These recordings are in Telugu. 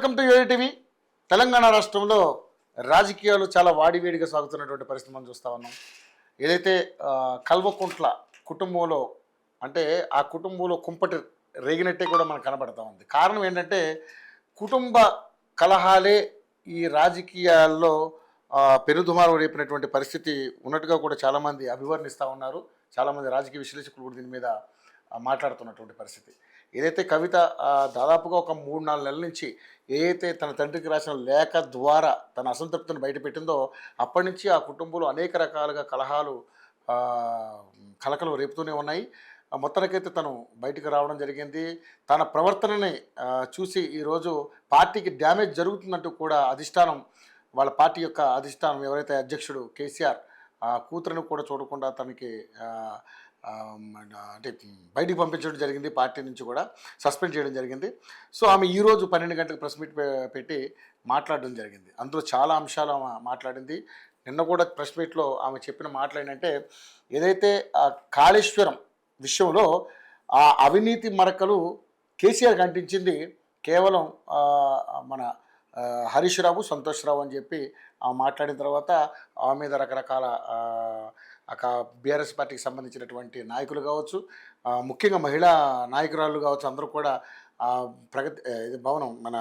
Welcome to యూఐటీవీ. తెలంగాణ రాష్ట్రంలో రాజకీయాలు చాలా వాడివేడిగా సాగుతున్నటువంటి పరిస్థితి మనం చూస్తూ ఉన్నాం. ఏదైతే కల్వకుంట్ల కుటుంబంలో అంటే ఆ కుటుంబంలో కుంపటి రేగినట్టే కూడా మనకు కనబడతా ఉంది. కారణం ఏంటంటే కుటుంబ కలహాలే ఈ రాజకీయాల్లో పెనుదుమారం రేపినటువంటి పరిస్థితి ఉన్నట్టుగా కూడా చాలామంది అభివర్ణిస్తూ ఉన్నారు. చాలామంది రాజకీయ విశ్లేషకులు కూడా దీని మీద మాట్లాడుతున్నటువంటి పరిస్థితి. ఏదైతే కవిత దాదాపుగా ఒక 3-4 నెలల నుంచి ఏదైతే తన తండ్రికి రాసిన లేఖ ద్వారా తన అసంతృప్తిని బయటపెట్టిందో అప్పటి నుంచి ఆ కుటుంబంలో అనేక రకాలుగా కలహాలు కలకలు రేపుతూనే ఉన్నాయి. మొత్తానికైతే తను బయటకు రావడం జరిగింది. తన ప్రవర్తనని చూసి ఈరోజు పార్టీకి డ్యామేజ్ జరుగుతున్నట్టు కూడా అధిష్టానం, వాళ్ళ పార్టీ యొక్క అధిష్టానం ఎవరైతే అధ్యక్షుడు కేసీఆర్ కూతురుని కూడా చూడకుండా తనకి అంటే బయటికి పంపించడం జరిగింది. పార్టీ నుంచి కూడా సస్పెండ్ చేయడం జరిగింది. సో ఆమె ఈరోజు 12 గంటలకు ప్రెస్ మీట్ పెట్టి మాట్లాడడం జరిగింది. అందులో చాలా అంశాలు ఆమె మాట్లాడింది. నిన్న కూడా ప్రెస్ మీట్లో ఆమె చెప్పిన మాటలు ఏంటంటే ఏదైతే కాళేశ్వరం విషయంలో ఆ అవినీతి మరకలు కేసీఆర్ కంటించింది కేవలం మన హరీష్ రావు, సంతోష్ రావు అని చెప్పి మాట్లాడిన తర్వాత ఆమె మీద రకరకాల బీఆర్ఎస్ పార్టీకి సంబంధించినటువంటి నాయకులు కావచ్చు, ముఖ్యంగా మహిళా నాయకురాళ్ళు కావచ్చు, అందరూ కూడా ప్రగతి భవనం మన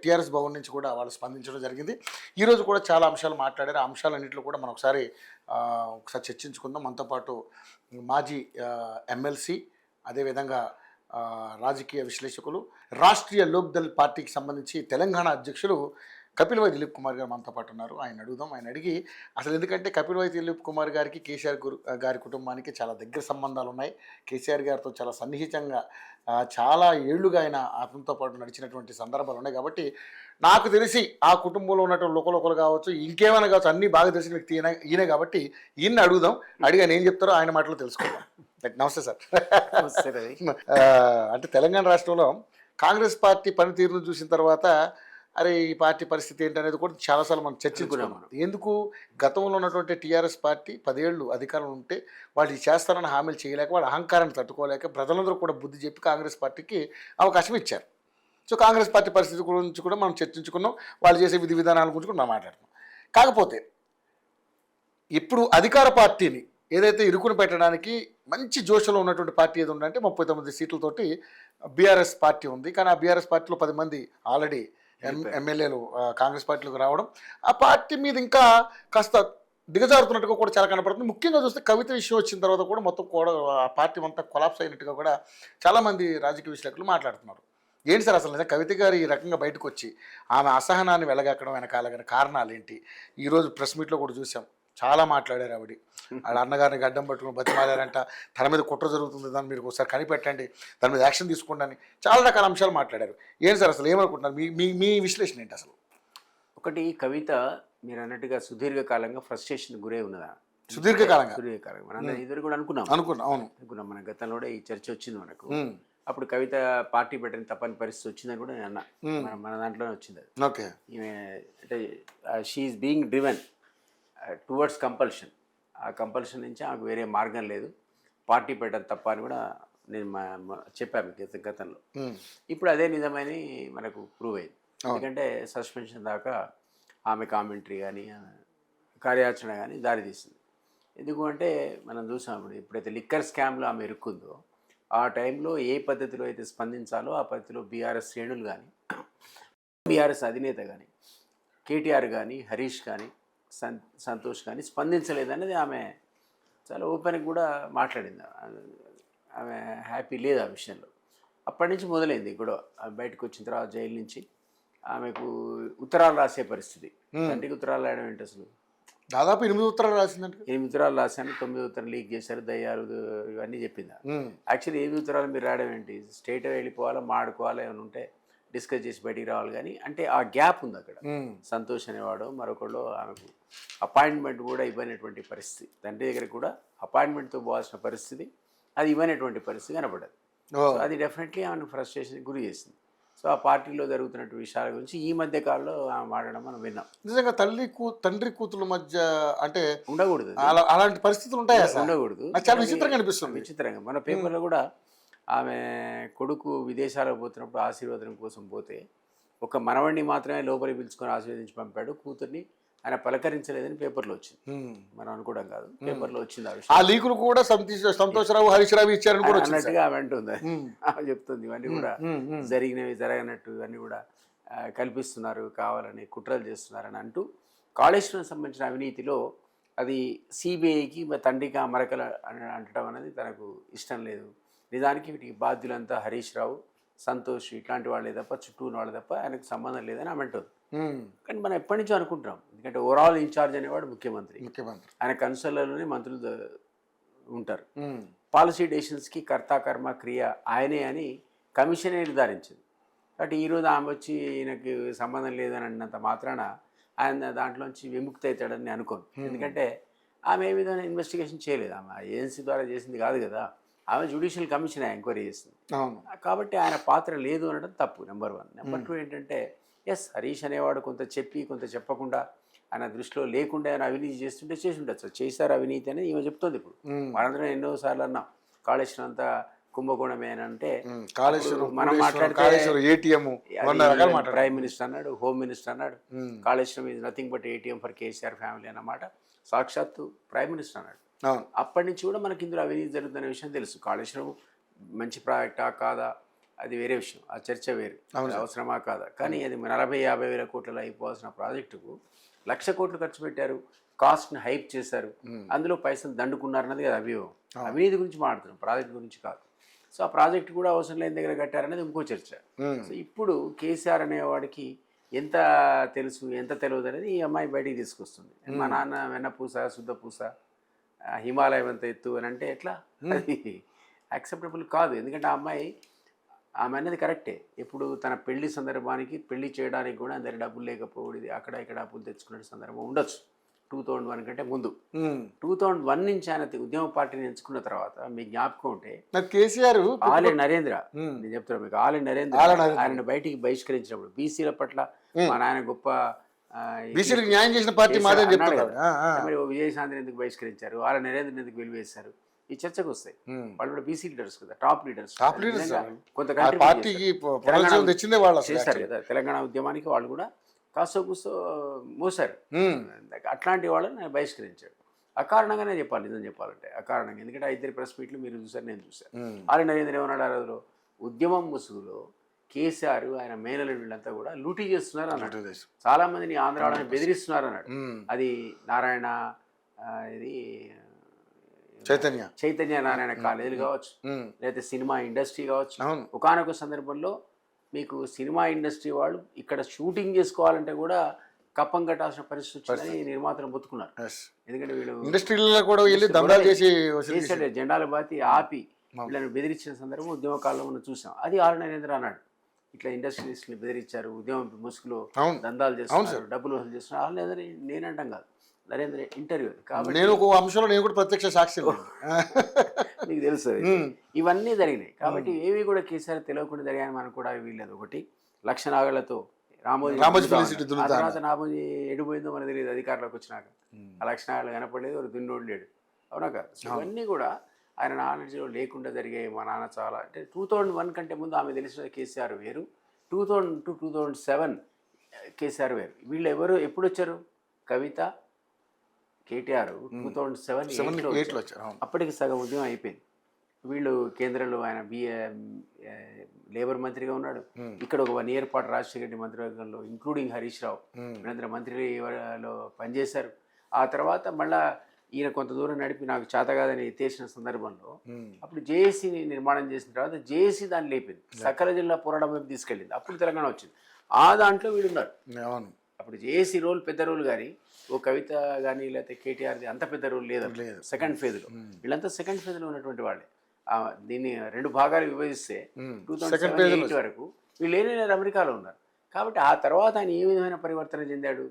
టీఆర్ఎస్ భవన్ నుంచి కూడా వాళ్ళు స్పందించడం జరిగింది. ఈరోజు కూడా చాలా అంశాలు మాట్లాడారు. ఆ అంశాలన్నింటిలో కూడా మనం ఒకసారి చర్చించుకుందాం. మనతో పాటు మాజీ ఎమ్మెల్సీ, అదేవిధంగా రాజకీయ విశ్లేషకులు, రాష్ట్రీయ లోక్దళ్ పార్టీకి సంబంధించి తెలంగాణ అధ్యక్షులు కపిల్వాయి దిలీప్ కుమార్ గారు మనతో పాటు ఉన్నారు. ఆయన అడుగుదాం. ఆయన అడిగి అసలు ఎందుకంటే కపిల్వాయి దిలీప్ కుమార్ గారికి కేసీఆర్ గారి కుటుంబానికి చాలా దగ్గర సంబంధాలు ఉన్నాయి. కేసీఆర్ గారితో చాలా సన్నిహితంగా చాలా ఏళ్లుగా ఆయన అతనితో పాటు నడిచినటువంటి సందర్భాలు ఉన్నాయి. కాబట్టి నాకు తెలిసి ఆ కుటుంబంలో ఉన్నటువంటి లోకలోకలు కావచ్చు, ఇంకేమైనా కావచ్చు, అన్నీ బాగా తెలిసిన వ్యక్తి ఈయనే. కాబట్టి ఈయన అడుగుదాం. అడిగి ఆయన ఏం చెప్తారో ఆయన మాటలు తెలుసుకుందాం. నమస్తే సార్. అంటే తెలంగాణ రాష్ట్రంలో కాంగ్రెస్ పార్టీ పనితీరును చూసిన తర్వాత అరే ఈ పార్టీ పరిస్థితి ఏంటనేది కూడా చాలాసార్లు మనం చర్చించుకున్నాం. ఎందుకు గతంలో ఉన్నటువంటి టీఆర్ఎస్ పార్టీ 10 ఏళ్ళు అధికారంలో ఉంటే వాళ్ళు చేస్తారని హామీలు చేయలేక, వాళ్ళ అహంకారాన్ని తట్టుకోలేక ప్రజలందరూ కూడా బుద్ధి చెప్పి కాంగ్రెస్ పార్టీకి అవకాశం ఇచ్చారు. సో కాంగ్రెస్ పార్టీ పరిస్థితి గురించి కూడా మనం చర్చించుకున్నాం. వాళ్ళు చేసే విధి విధానాల గురించి కూడా మనం మాట్లాడుతున్నాం. కాకపోతే ఇప్పుడు అధికార పార్టీని ఏదైతే ఇరుకుని పెట్టడానికి మంచి జోషలో ఉన్నటువంటి పార్టీ ఏది ఉందంటే 39 సీట్లతోటి బీఆర్ఎస్ పార్టీ ఉంది. కానీ ఆ బీఆర్ఎస్ పార్టీలో 10 మంది ఆల్రెడీ ఎమ్మెల్యేలు కాంగ్రెస్ పార్టీలోకి రావడం, ఆ పార్టీ మీద ఇంకా కాస్త దిగజారుతున్నట్టుగా కూడా చాలా కనపడుతుంది. ముఖ్యంగా చూస్తే కవిత విషయం వచ్చిన తర్వాత కూడా మొత్తం కూడా ఆ పార్టీ అంతా కొలాప్స్ అయినట్టుగా కూడా చాలామంది రాజకీయ విశ్లేషకులు మాట్లాడుతున్నారు. ఏంటి సార్ అసలు కవిత గారు ఈ రకంగా బయటకు వచ్చి ఆమె అసహనాన్ని వెలగక్కడం వెనకాల కారణాలు ఏంటి? ఈరోజు ప్రెస్ మీట్లో కూడా చూసాం, చాలా మాట్లాడారు. వాళ్ళ అన్నగారిని గడ్డం పట్టుకుని బతిమాలారంట, తన మీద కుట్ర జరుగుతుంది, దాన్ని మీరు ఒకసారి కనిపెట్టండి, దాని మీద యాక్షన్ తీసుకోండి అని చాలా రకాల అంశాలు మాట్లాడారు. ఏంటి సార్ అసలు ఏమనుకుంటున్నారు? మీ విశ్లేషణ ఏంటి అసలు? ఒకటి, కవిత మీరు అన్నట్టుగా సుదీర్ఘకాలంగా ఫ్రస్ట్రేషన్ గురై ఉన్నదా? సుదీర్ఘకాలంగా మనం ఇద్దరు కూడా అనుకున్నాం. అవును, మన గతంలో ఈ చర్చ వచ్చింది మనకు. అప్పుడు కవిత పార్టీ పెట్టని తప్పని పరిస్థితి వచ్చిందని కూడా నేను అన్నా. మన దాంట్లోనే వచ్చింది అది. ఓకే, అంటే she's being driven towards compulsion. ఆ కంపల్షన్ నుంచి ఆమెకు వేరే మార్గం లేదు, పార్టీ పెట్టడం తప్ప అని కూడా నేను చెప్పాను గతంలో. ఇప్పుడు అదే నిజమని మనకు ప్రూవ్ అయింది. ఎందుకంటే సస్పెన్షన్ దాకా ఆమె కామెంటరీ కానీ కార్యాచరణ కానీ దారి తీసింది. ఎందుకు అంటే మనం చూసాం, ఎప్పుడైతే లిక్కర్ స్కామ్లో ఆమె ఇరుక్కుందో ఆ టైంలో ఏ పద్ధతిలో అయితే స్పందించాలో ఆ పద్ధతిలో బీఆర్ఎస్ శ్రేణులు కానీ, బీఆర్ఎస్ అధినేత కానీ, కేటీఆర్ కానీ, హరీష్ కానీ, సంతోష్ కానీ స్పందించలేదనేది ఆమె చాలా ఓపెన్గా కూడా మాట్లాడింది. ఆమె హ్యాపీ లేదు ఆ విషయంలో. అప్పటి నుంచి మొదలైంది కూడా. బయటకు వచ్చిన తర్వాత జైలు నుంచి ఆమెకు ఉత్తరాలు రాసే పరిస్థితి. తండ్రికి ఉత్తరాలు రాయడం ఏంటి అసలు? దాదాపు 8 ఉత్తరాలు రాసిందంటే. 8 ఉత్తరాలు రాశాను, 9 ఉత్తరం లీక్ చేశారు, దయ్యాలు ఇవన్నీ చెప్పింది. యాక్చువల్లీ 8 ఉత్తరాలు మీరు రాయడం ఏంటి? స్టేట్ వెళ్ళిపోవాలా, మాడుకోవాలా, ఏమైనా ఉంటే డిస్కస్ చేసి బయటికి రావాలి. కానీ అంటే ఆ గ్యాప్ ఉంది అక్కడ. సంతోష్ అనేవాడు మరొకళ్ళు ఆమెకు అపాయింట్మెంట్ కూడా ఇవ్వనటువంటి పరిస్థితి, తండ్రి దగ్గర కూడా అపాయింట్మెంట్తో పోవాల్సిన పరిస్థితి, అది ఇవ్వనటువంటి పరిస్థితి కనబడదు. అది డెఫినెట్లీ ఆమెను ఫ్రస్ట్రేషన్ గురి చేసింది. సో ఆ పార్టీలో జరుగుతున్నట్టు విషయాల గురించి ఈ మధ్య కాలంలో ఆమె మాట్లాడడం మనం విన్నాం. నిజంగా తండ్రి కూతురు మధ్య అంటే ఉండకూడదు, అలాంటి పరిస్థితులు ఉంటాయా? ఉండకూడదు. చాలా విచిత్రంగా అనిపిస్తుంది. విచిత్రంగా మన పేపర్లో కూడా ఆమె కొడుకు విదేశాలకు పోతున్నప్పుడు ఆశీర్వాదం కోసం పోతే ఒక మనవడిని మాత్రమే లోపలికి పిలుచుకొని ఆశీర్వదించి పంపాడు, కూతుర్ని ఆయన పలకరించలేదని పేపర్లో వచ్చింది. మనం అనుకోవడం కాదు, పేపర్లో వచ్చింది ఆ ఆ విషయం. లీకులు కూడా సంతోషరావు హరీష్ రావు ఇచ్చారని కూడా వచ్చింది అన్నట్టుగా ఆమె అంటుంది, ఆమె చెప్తుంది ఇవన్నీ కూడా జరిగినవి జరగనట్టు ఇవన్నీ కూడా కల్పిస్తున్నారు, కావాలని కుట్రలు చేస్తున్నారని అంటూ కాళేశ్వరం సంబంధించిన అవినీతిలో అది సిబిఐకి తండ్రికి ఆ మరకలు అంటడం అనేది తనకు ఇష్టం లేదు. నిజానికి వీటికి బాధ్యులంతా హరీష్ రావు, సంతోష్ ఇట్లాంటి వాళ్ళే తప్ప, చుట్టూ ఉన్న వాళ్ళు తప్ప ఆయనకు సంబంధం లేదని ఆమె అంటుంది. కానీ మనం ఎప్పటి నుంచో అనుకుంటున్నాం, ఎందుకంటే ఓవరాల్ ఇన్ఛార్జ్ అనేవాడు ముఖ్యమంత్రి, ఆయన కన్సల్లోనే మంత్రులు ఉంటారు. పాలసీ డెసిషన్స్కి కర్త కర్మ క్రియ ఆయనే అని కమిషనే నిర్ధారించింది. కాబట్టి ఈరోజు ఆమె వచ్చి ఈయనకి సంబంధం లేదని అన్నంత మాత్రాన ఆయన దాంట్లోంచి విముక్తి అవుతాడని నేను అనుకోను. ఎందుకంటే ఆమె ఏ విధంగా ఇన్వెస్టిగేషన్ చేయలేదు, ఆమె ఏజెన్సీ ద్వారా చేసింది కాదు కదా, ఆమె జ్యుడిషియల్ కమిషన్ ఎంక్వైరీ చేసింది. కాబట్టి ఆయన పాత్ర లేదు అనడం తప్పు, నెంబర్ 1. నెంబర్ 2 ఏంటంటే ఎస్, హరీష్ అనేవాడు కొంత చెప్పి కొంత చెప్పకుండా ఆయన దృష్టిలో లేకుండా ఆయన అవినీతి చేస్తుంటే చేసి ఉండొచ్చు, చేశారు అవినీతి అని ఈమె చెప్తుంది. ఇప్పుడు మనందరం ఎన్నోసార్లు అన్నాం కాళేశ్వరం అంతా కుంభకోణమే అని అంటే, మనం మాట్లాడితే ప్రైమ్ మినిస్టర్ అన్నాడు, హోమ్ మినిస్టర్ అన్నాడు, Kaleshwaram is nothing but ATM for KCR family అన్నమాట సాక్షాత్తు ప్రైమ్ మినిస్టర్ అన్నాడు. అప్పటి నుంచి కూడా మనకి ఇందులో అవినీతి జరుగుతున్న విషయం తెలుసు. కాళేశ్వరం మంచి ప్రాజెక్టా కాదా అది వేరే విషయం, ఆ చర్చ వేరు, అవసరమా కాదా. కానీ అది 40-50 వేల కోట్లలో అయిపోవాల్సిన ప్రాజెక్టుకు 1,00,000 కోట్లు ఖర్చు పెట్టారు, కాస్ట్ని హైప్ చేశారు, అందులో పైసలు దండుకున్నారన్నది కదా అభియోగం. అవినీతి గురించి మాట్లాడుతున్నాం, ప్రాజెక్ట్ గురించి కాదు. సో ఆ ప్రాజెక్ట్ కూడా అవసరం లేని దగ్గర కట్టారనేది ఇంకో చర్చ. సో ఇప్పుడు కేసీఆర్ అనేవాడికి ఎంత తెలుసు ఎంత తెలియదు అనేది ఈ అమ్మాయి బయటికి తీసుకొస్తుంది. మా నాన్న వెన్నపూస శుద్ధపూస హిమాలయం అంత ఎత్తు అని అంటే ఎట్లా, అది యాక్సెప్టబుల్ కాదు. ఎందుకంటే ఆ అమ్మాయి ఆమె అన్నది కరెక్టే. ఇప్పుడు తన పెళ్లి సందర్భానికి పెళ్లి చేయడానికి కూడా అందరి డబ్బులు లేకపోవడం, అక్కడ ఇక్కడ అప్పులు తెచ్చుకునే సందర్భం ఉండొచ్చు 2001 కంటే ముందు. 2001 నుంచి ఆయన ఉద్యమ పార్టీని ఎంచుకున్న తర్వాత మీకు జ్ఞాపకం ఉంటే కేసీఆర్ ఆలే నరేంద్ర, నేను చెప్తున్నాను మీకు, ఆలే నరేంద్ర ఆయన బయటికి బహిష్కరించినప్పుడు బీసీల పట్ల మా నాయన గొప్ప న్యాయం చేసిన పార్టీ మరి విజయశాంతిని ఎందుకు బహిష్కరించారు, ఆల నరేంద్రని ఎందుకు వెలివేశారు, ఈ చర్చకు వస్తాయి. వాళ్ళు కూడా బీసీ లీడర్స్ కదా, టాప్ లీడర్స్, కొంత చేశారు కదా తెలంగాణ ఉద్యమానికి. వాళ్ళు కూడా కాస్తో కూస్తో మోసారు. అట్లాంటి వాళ్ళని నేను బహిష్కరించాడు. అకారణంగానే చెప్పాలి, నిజం చెప్పాలంటే అకారణంగా. ఎందుకంటే 2 ప్రెస్ మీట్లు మీరు చూసారు, నేను చూశాను. ఆర్ఎన్ నరేంద్ర ఏమన్నాడు ఆ రోజులో, ఉద్యమం ముసుగులో కేసీఆర్ ఆయన మేనలు వీళ్ళంతా కూడా లూటీ చేస్తున్నారు అన్నాడు. చాలా మందిని ఆంధ్ర వాళ్ళని బెదిరిస్తున్నారు అన్నాడు. అది నారాయణ ఇది చైతన్య నారాయణ కాలేజీలు కావచ్చు, లేకపోతే సినిమా ఇండస్ట్రీ కావచ్చు. ఒకానొక సందర్భంలో మీకు సినిమా ఇండస్ట్రీ వాళ్ళు ఇక్కడ షూటింగ్ చేసుకోవాలంటే కూడా కప్పం కట్టాల్సిన పరిస్థితి వచ్చిందని నిర్మాతలు బతుకున్నారు. ఎందుకంటే వీళ్ళు ఇండస్ట్రీలో కూడా చేశాడు, జెండాల బాతి ఆపి వీళ్ళని బెదిరించిన సందర్భం ఉద్యమకాలంలో మనం చూసాం. అది ఆర్ నరేంద్ర అన్నాడు, ఇట్లా ఇండస్ట్రియలిస్ట్ని బెదిరించారు, ఉద్యమం ముసుగులో దందాలు చేస్తున్నారు, డబ్బులు వసూలు చేస్తున్నారు. ఆర్ నేనంటాం కాదు, నరేంద్ర ఇంటర్వ్యూ. కాబట్టి నేను ఒక అంశంలో నేను కూడా ప్రత్యక్ష సాక్షి, మీకు తెలుసు ఇవన్నీ జరిగినాయి. కాబట్టి ఏవి కూడా కేసీఆర్ తెలియకుండా జరిగాయని మనకు కూడా వీల్లేదు. ఒకటి 1,00,000 నాగళ్లతో రామోజీ, ఆ తర్వాత రామోజీ ఎడిపోయిందో మనకు తెలియదు అధికారంలోకి వచ్చినాక. ఆ 1,00,000 నాగళ్ళు కనపడలేదు, ఒక దున్నోడు లేడు, అవునా కాదు. ఇవన్నీ కూడా ఆయన నాలెడ్జ్లో లేకుండా జరిగాయి. మా నాన్న చాలా అంటే 2001 కంటే ముందు ఆమె తెలిసిన కేసీఆర్ వేరు, 2000 to 2007 కేసీఆర్ వేరు. వీళ్ళు ఎవరు ఎప్పుడు వచ్చారు, కవిత కేటీఆర్ 2007 వచ్చారు. అప్పటికి సగం ఉద్యమం అయిపోయింది. వీళ్ళు కేంద్రంలో ఆయన లేబర్ మంత్రిగా ఉన్నాడు, ఇక్కడ ఒక 1 year పాటు రాజశేఖర రెడ్డి మంత్రివర్గంలో ఇంక్లూడింగ్ హరీష్ రావు వీళ్ళందరూ మంత్రిలో పనిచేశారు. ఆ తర్వాత మళ్ళా ఈయన కొంత దూరం నడిపి నాకు చేత కాదని ఎత్తేసిన సందర్భంలో అప్పుడు జేఏసీని నిర్మాణం చేసిన తర్వాత జేఏసీ దాన్ని లేపింది, సకల జిల్లా పోరాటం వైపు తీసుకెళ్ళింది. అప్పుడు తెలంగాణ వచ్చింది. ఆ దాంట్లో వీళ్ళు ఉన్నారు. అప్పుడు జేఏసీ రోల్ పెద్ద రోల్ కానీ ఓ కవిత కానీ లేకపోతే కేటీఆర్ది అంత పెద్ద రోల్ లేదు సెకండ్ ఫేజ్లో. వీళ్ళంతా సెకండ్ ఫేజ్లో ఉన్నటువంటి వాళ్ళే. దీన్ని 2 భాగాలు విభజిస్తే 2008 వరకు వీళ్ళు లేని అమెరికాలో ఉన్నారు. కాబట్టి ఆ తర్వాత ఆయన ఏ విధమైన పరివర్తన చెందాడు,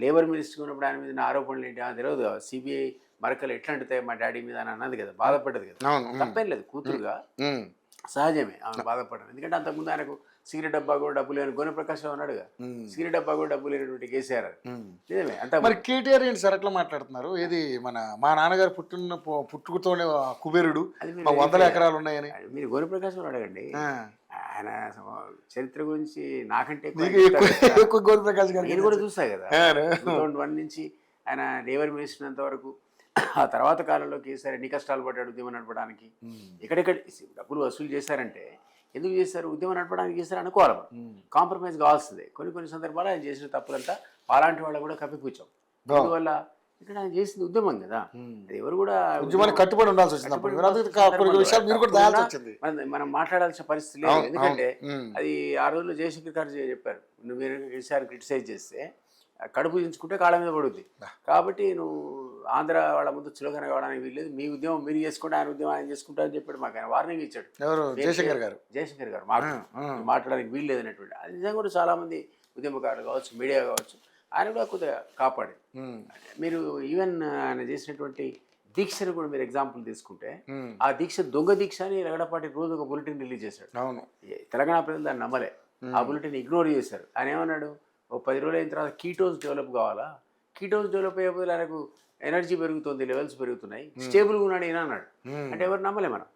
లేబర్ మినిస్టర్ ఉన్నప్పుడు ఆయన మీద ఆరోపణలు ఏంటి తెలియదు. సిబిఐ మరకలు ఎట్లా అంటుతాయి మా డాడీ మీద అని అన్నది కదా, బాధపడ్డది కదా, తప్పేం లేదు, కూతురుగా సహజమే ఆమె బాధపడడం. ఎందుకంటే అంతకుముందు ఆయనకు సిగరెట్ డబ్బా కూడా డబ్బు లేని గోనెప్రకాశ్రావు ఉన్నాడుగా, సిగరెట్ డబ్బా కూడా డబ్బు లేనటువంటి కేసీఆర్. నిజమే. అంత మరి కేటీఆర్ ఏంటి సార్ అట్లా మాట్లాడుతున్నారు, ఏది మా నాన్నగారు పుట్టుకతోనే కుబేరుడు, 100 ఎకరాలు ఉన్నాయని. మీరు గోనెప్రకాశ్రావు అడగండి, ఆయన చరిత్ర గురించి నాకంటే ఎక్కువ నీకు ఆయన ఎక్కువ చెప్తారు కదా. ఎక్కువ గోవిందప్రకాష్ గారికి నేను కూడా చూసా కదా. అవును. 2001 నుంచి ఆయన లేబర్ మినిస్టర్ అంత వరకు, ఆ తర్వాత కాలంలో కేసీఆర్ ఎన్ని కష్టాలు పడ్డాడు ఉద్యమం నడపడానికి. ఎక్కడెక్కడ డబ్బులు వసూలు చేశారంటే ఎందుకు చేశారు, ఉద్యమం నడపడానికి చేశారు అనుకోవాలి. కాంప్రమైజ్ కావాల్సిందే. కొన్ని సందర్భాలు ఆయన చేసిన తప్పులంతా అలాంటి వాళ్ళు కూడా కప్పిపుచ్చాం. అందువల్ల ఇక్కడ ఆయన చేసింది ఉద్యమం కదా, అది ఎవరు కూడా ఉద్యమానికి కట్టుబడి ఉండాల్సి వచ్చింది. అప్పుడు కొన్ని విషయాలు మీరు కూడా దాల్సి వచ్చింది. మనం మాట్లాడాల్సిన పరిస్థితి లేదు. ఎందుకంటే అది ఆ రోజుల్లో జయశంకర్ గారు చెప్పారు, నువ్వు మీరు కేసీఆర్ క్రిటిసైజ్ చేస్తే కడుపు దించుకుంటే కాళ్ళ మీద పడుద్ది, కాబట్టి నువ్వు ఆంధ్ర వాళ్ళ ముందు చులకన కావడానికి వీల్లేదు, మీ ఉద్యమం మీరు చేసుకుంటే ఆయన ఉద్యమం ఆయన చేసుకుంటా అని చెప్పాడు. మాకు ఆయన వార్నింగ్ ఇచ్చాడు జయశంకర్ గారు మాకు మాట్లాడడానికి వీల్లేదు అనేటువంటి. అది నిజంగా కూడా చాలామంది ఉద్యమకారులు కావచ్చు, మీడియా కావచ్చు, ఆయన కూడా కొద్దిగా కాపాడు. మీరు ఈవెన్ ఆయన చేసినటువంటి దీక్షను కూడా మీరు ఎగ్జాంపుల్ తీసుకుంటే, ఆ దీక్ష దొంగ దీక్ష అని లగడపాటి రోజు ఒక బులెటిన్ రిలీజ్ చేశాడు. తెలంగాణ ప్రజలు దాన్ని నమ్మలే, ఆ బులెటిన్ ఇగ్నోర్ చేశారు. ఆయన ఏమన్నాడు, ఓ 10 రోజులు అయిన తర్వాత కీటోన్స్ డెవలప్ కావాలా, కీటోన్స్ డెవలప్ అయ్యేపోతే ఆయనకు ఎనర్జీ పెరుగుతుంది, లెవెల్స్ పెరుగుతున్నాయి, స్టేబుల్గా ఉన్నాడు ఈయన అన్నాడు. అంటే ఎవరు నమ్మలే. మనం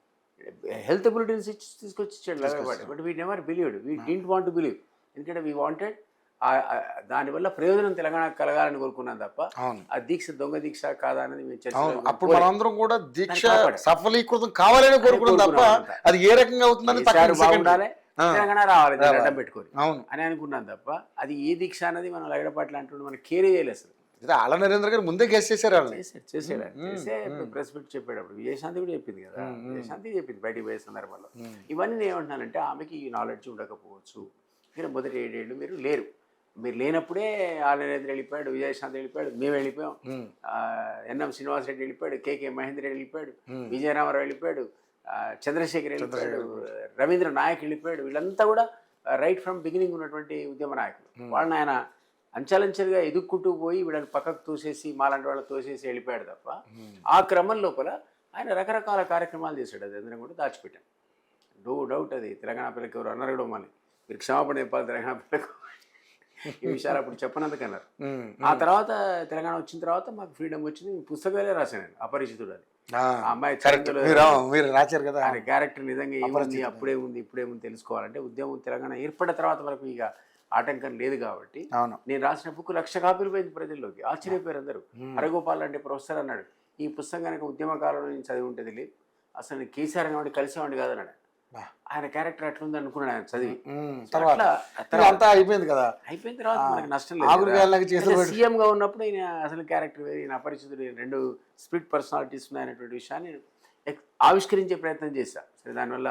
హెల్త్ బులెటిన్స్ తీసుకొచ్చి ఇచ్చాడు Lagadapati, but we never believed, we didn't want to believe. ఎందుకంటే వీ వాంటెడ్ దానివల్ల ప్రయోజనం తెలంగాణ కలగాలని కోరుకున్నాం తప్ప ఆ దీక్ష దొంగ దీక్ష కాదా అనేది మేము చర్చ. అప్పుడు మనందరం కూడా దీక్ష సఫలీకృతం కావాలని కోరుకున్నాం తప్ప అది ఏ రకంగా అవుతుందని బాగుండాలి, తెలంగాణ రావాలి అడ్డం పెట్టుకొని అని అనుకున్నాం తప్ప అది ఏ దీక్ష అనేది మనం లగడపాట్లు అంటుండే మనం కేరే చేయలేదు అసలు. ఆళ్ళ నరేంద్ర గారు ముందే గెస్ చేశారు, చేసాడు ప్రెస్ పెట్టి చెప్పేటప్పుడు. విజయశాంతి కూడా చెప్పింది కదా, విజయశాంతి చెప్పింది బయటికి పోయే సందర్భంలో. ఇవన్నీ నేను ఏమంటున్నానంటే ఆమెకి ఈ నాలెడ్జ్ ఉండకపోవచ్చు. మీరు మొదటి 7 ఏళ్ళు మీరు లేరు, మీరు లేనప్పుడే ఆళ్ళ నరేంద్ర వెళ్ళిపోయాడు, విజయశాంతి వెళ్ళిపోయాడు, మేము వెళ్ళిపోయాం, ఎన్ఎం శ్రీనివాసరెడ్డి వెళ్ళిపోయాడు, కేకే మహేందర్ రెడ్డి వెళ్ళిపోయాడు, విజయరామారావు వెళ్ళిపోయాడు, చంద్రశేఖర్ వెళ్ళిపోయాడు, రవీంద్ర నాయక్ వెళ్ళిపోయాడు. వీళ్ళంతా కూడా రైట్ ఫ్రమ్ బిగినింగ్ ఉన్నటువంటి ఉద్యమ నాయకులు. వాళ్ళని ఆయన అంచెలంచెలుగా ఎదుక్కుంటూ పోయి వీళ్ళని పక్కకు తోసేసి మాలాంటి వాళ్ళని తోసేసి వెళ్ళిపోయాడు తప్ప ఆ క్రమం లోపల ఆయన రకరకాల కార్యక్రమాలు చేశాడు. అది అందరం కూడా దాచిపెట్టాం. No doubt. అది తెలంగాణ పిల్లకి ఎవరు అన్నారు కూడా మళ్ళీ మీరు క్షమాపణ చెప్పాలి తెలంగాణ పిల్లకు, ఈ విషయాలు అప్పుడు చెప్పనందుకన్నారు. ఆ తర్వాత తెలంగాణ వచ్చిన తర్వాత మాకు ఫ్రీడమ్ వచ్చింది, పుస్తకాలే రాశాను నేను, అపరిచితుడు అని. ఆ అమ్మాయి రాశారు కదా, ఆయన క్యారెక్టర్ నిజంగా ఏముంది, అప్పుడే ఉంది ఇప్పుడే ఉంది తెలుసుకోవాలంటే ఉద్యమం తెలంగాణ ఏర్పడిన తర్వాత వరకు ఇక ఆటంకం లేదు కాబట్టి నేను రాసిన బుక్ 1,00,000 కాపీలు పోయింది ప్రజల్లోకి. ఆశ్చర్యపోయారు అందరూ. హరగోపాల్ అంటే ప్రొఫెసర్ అన్నాడు, ఈ పుస్తకం కనుక ఉద్యమకాలంలో నేను చదివి ఉంటుంది లేదు, అసలు నేను కేసీఆర్ అనేవాడిని కలిసేవాడిని కాదన్నాడు. ఆయన క్యారెక్టర్ అట్లుంది అనుకున్నాడు ఆయన చదివి. తర్వాత అయిపోయింది కదా, అయిపోయిన తర్వాత మనకి నష్టం లేదు. సీఎం గా ఉన్నప్పుడు ఈయన అసలు క్యారెక్టర్ వేరు, ఈయన అపరిచితుడు, 2 స్ప్లిట్ పర్సనాలిటీస్ ఉన్నాయనేటువంటి విషయాన్ని ఆవిష్కరించే ప్రయత్నం చేశా. సరే దానివల్ల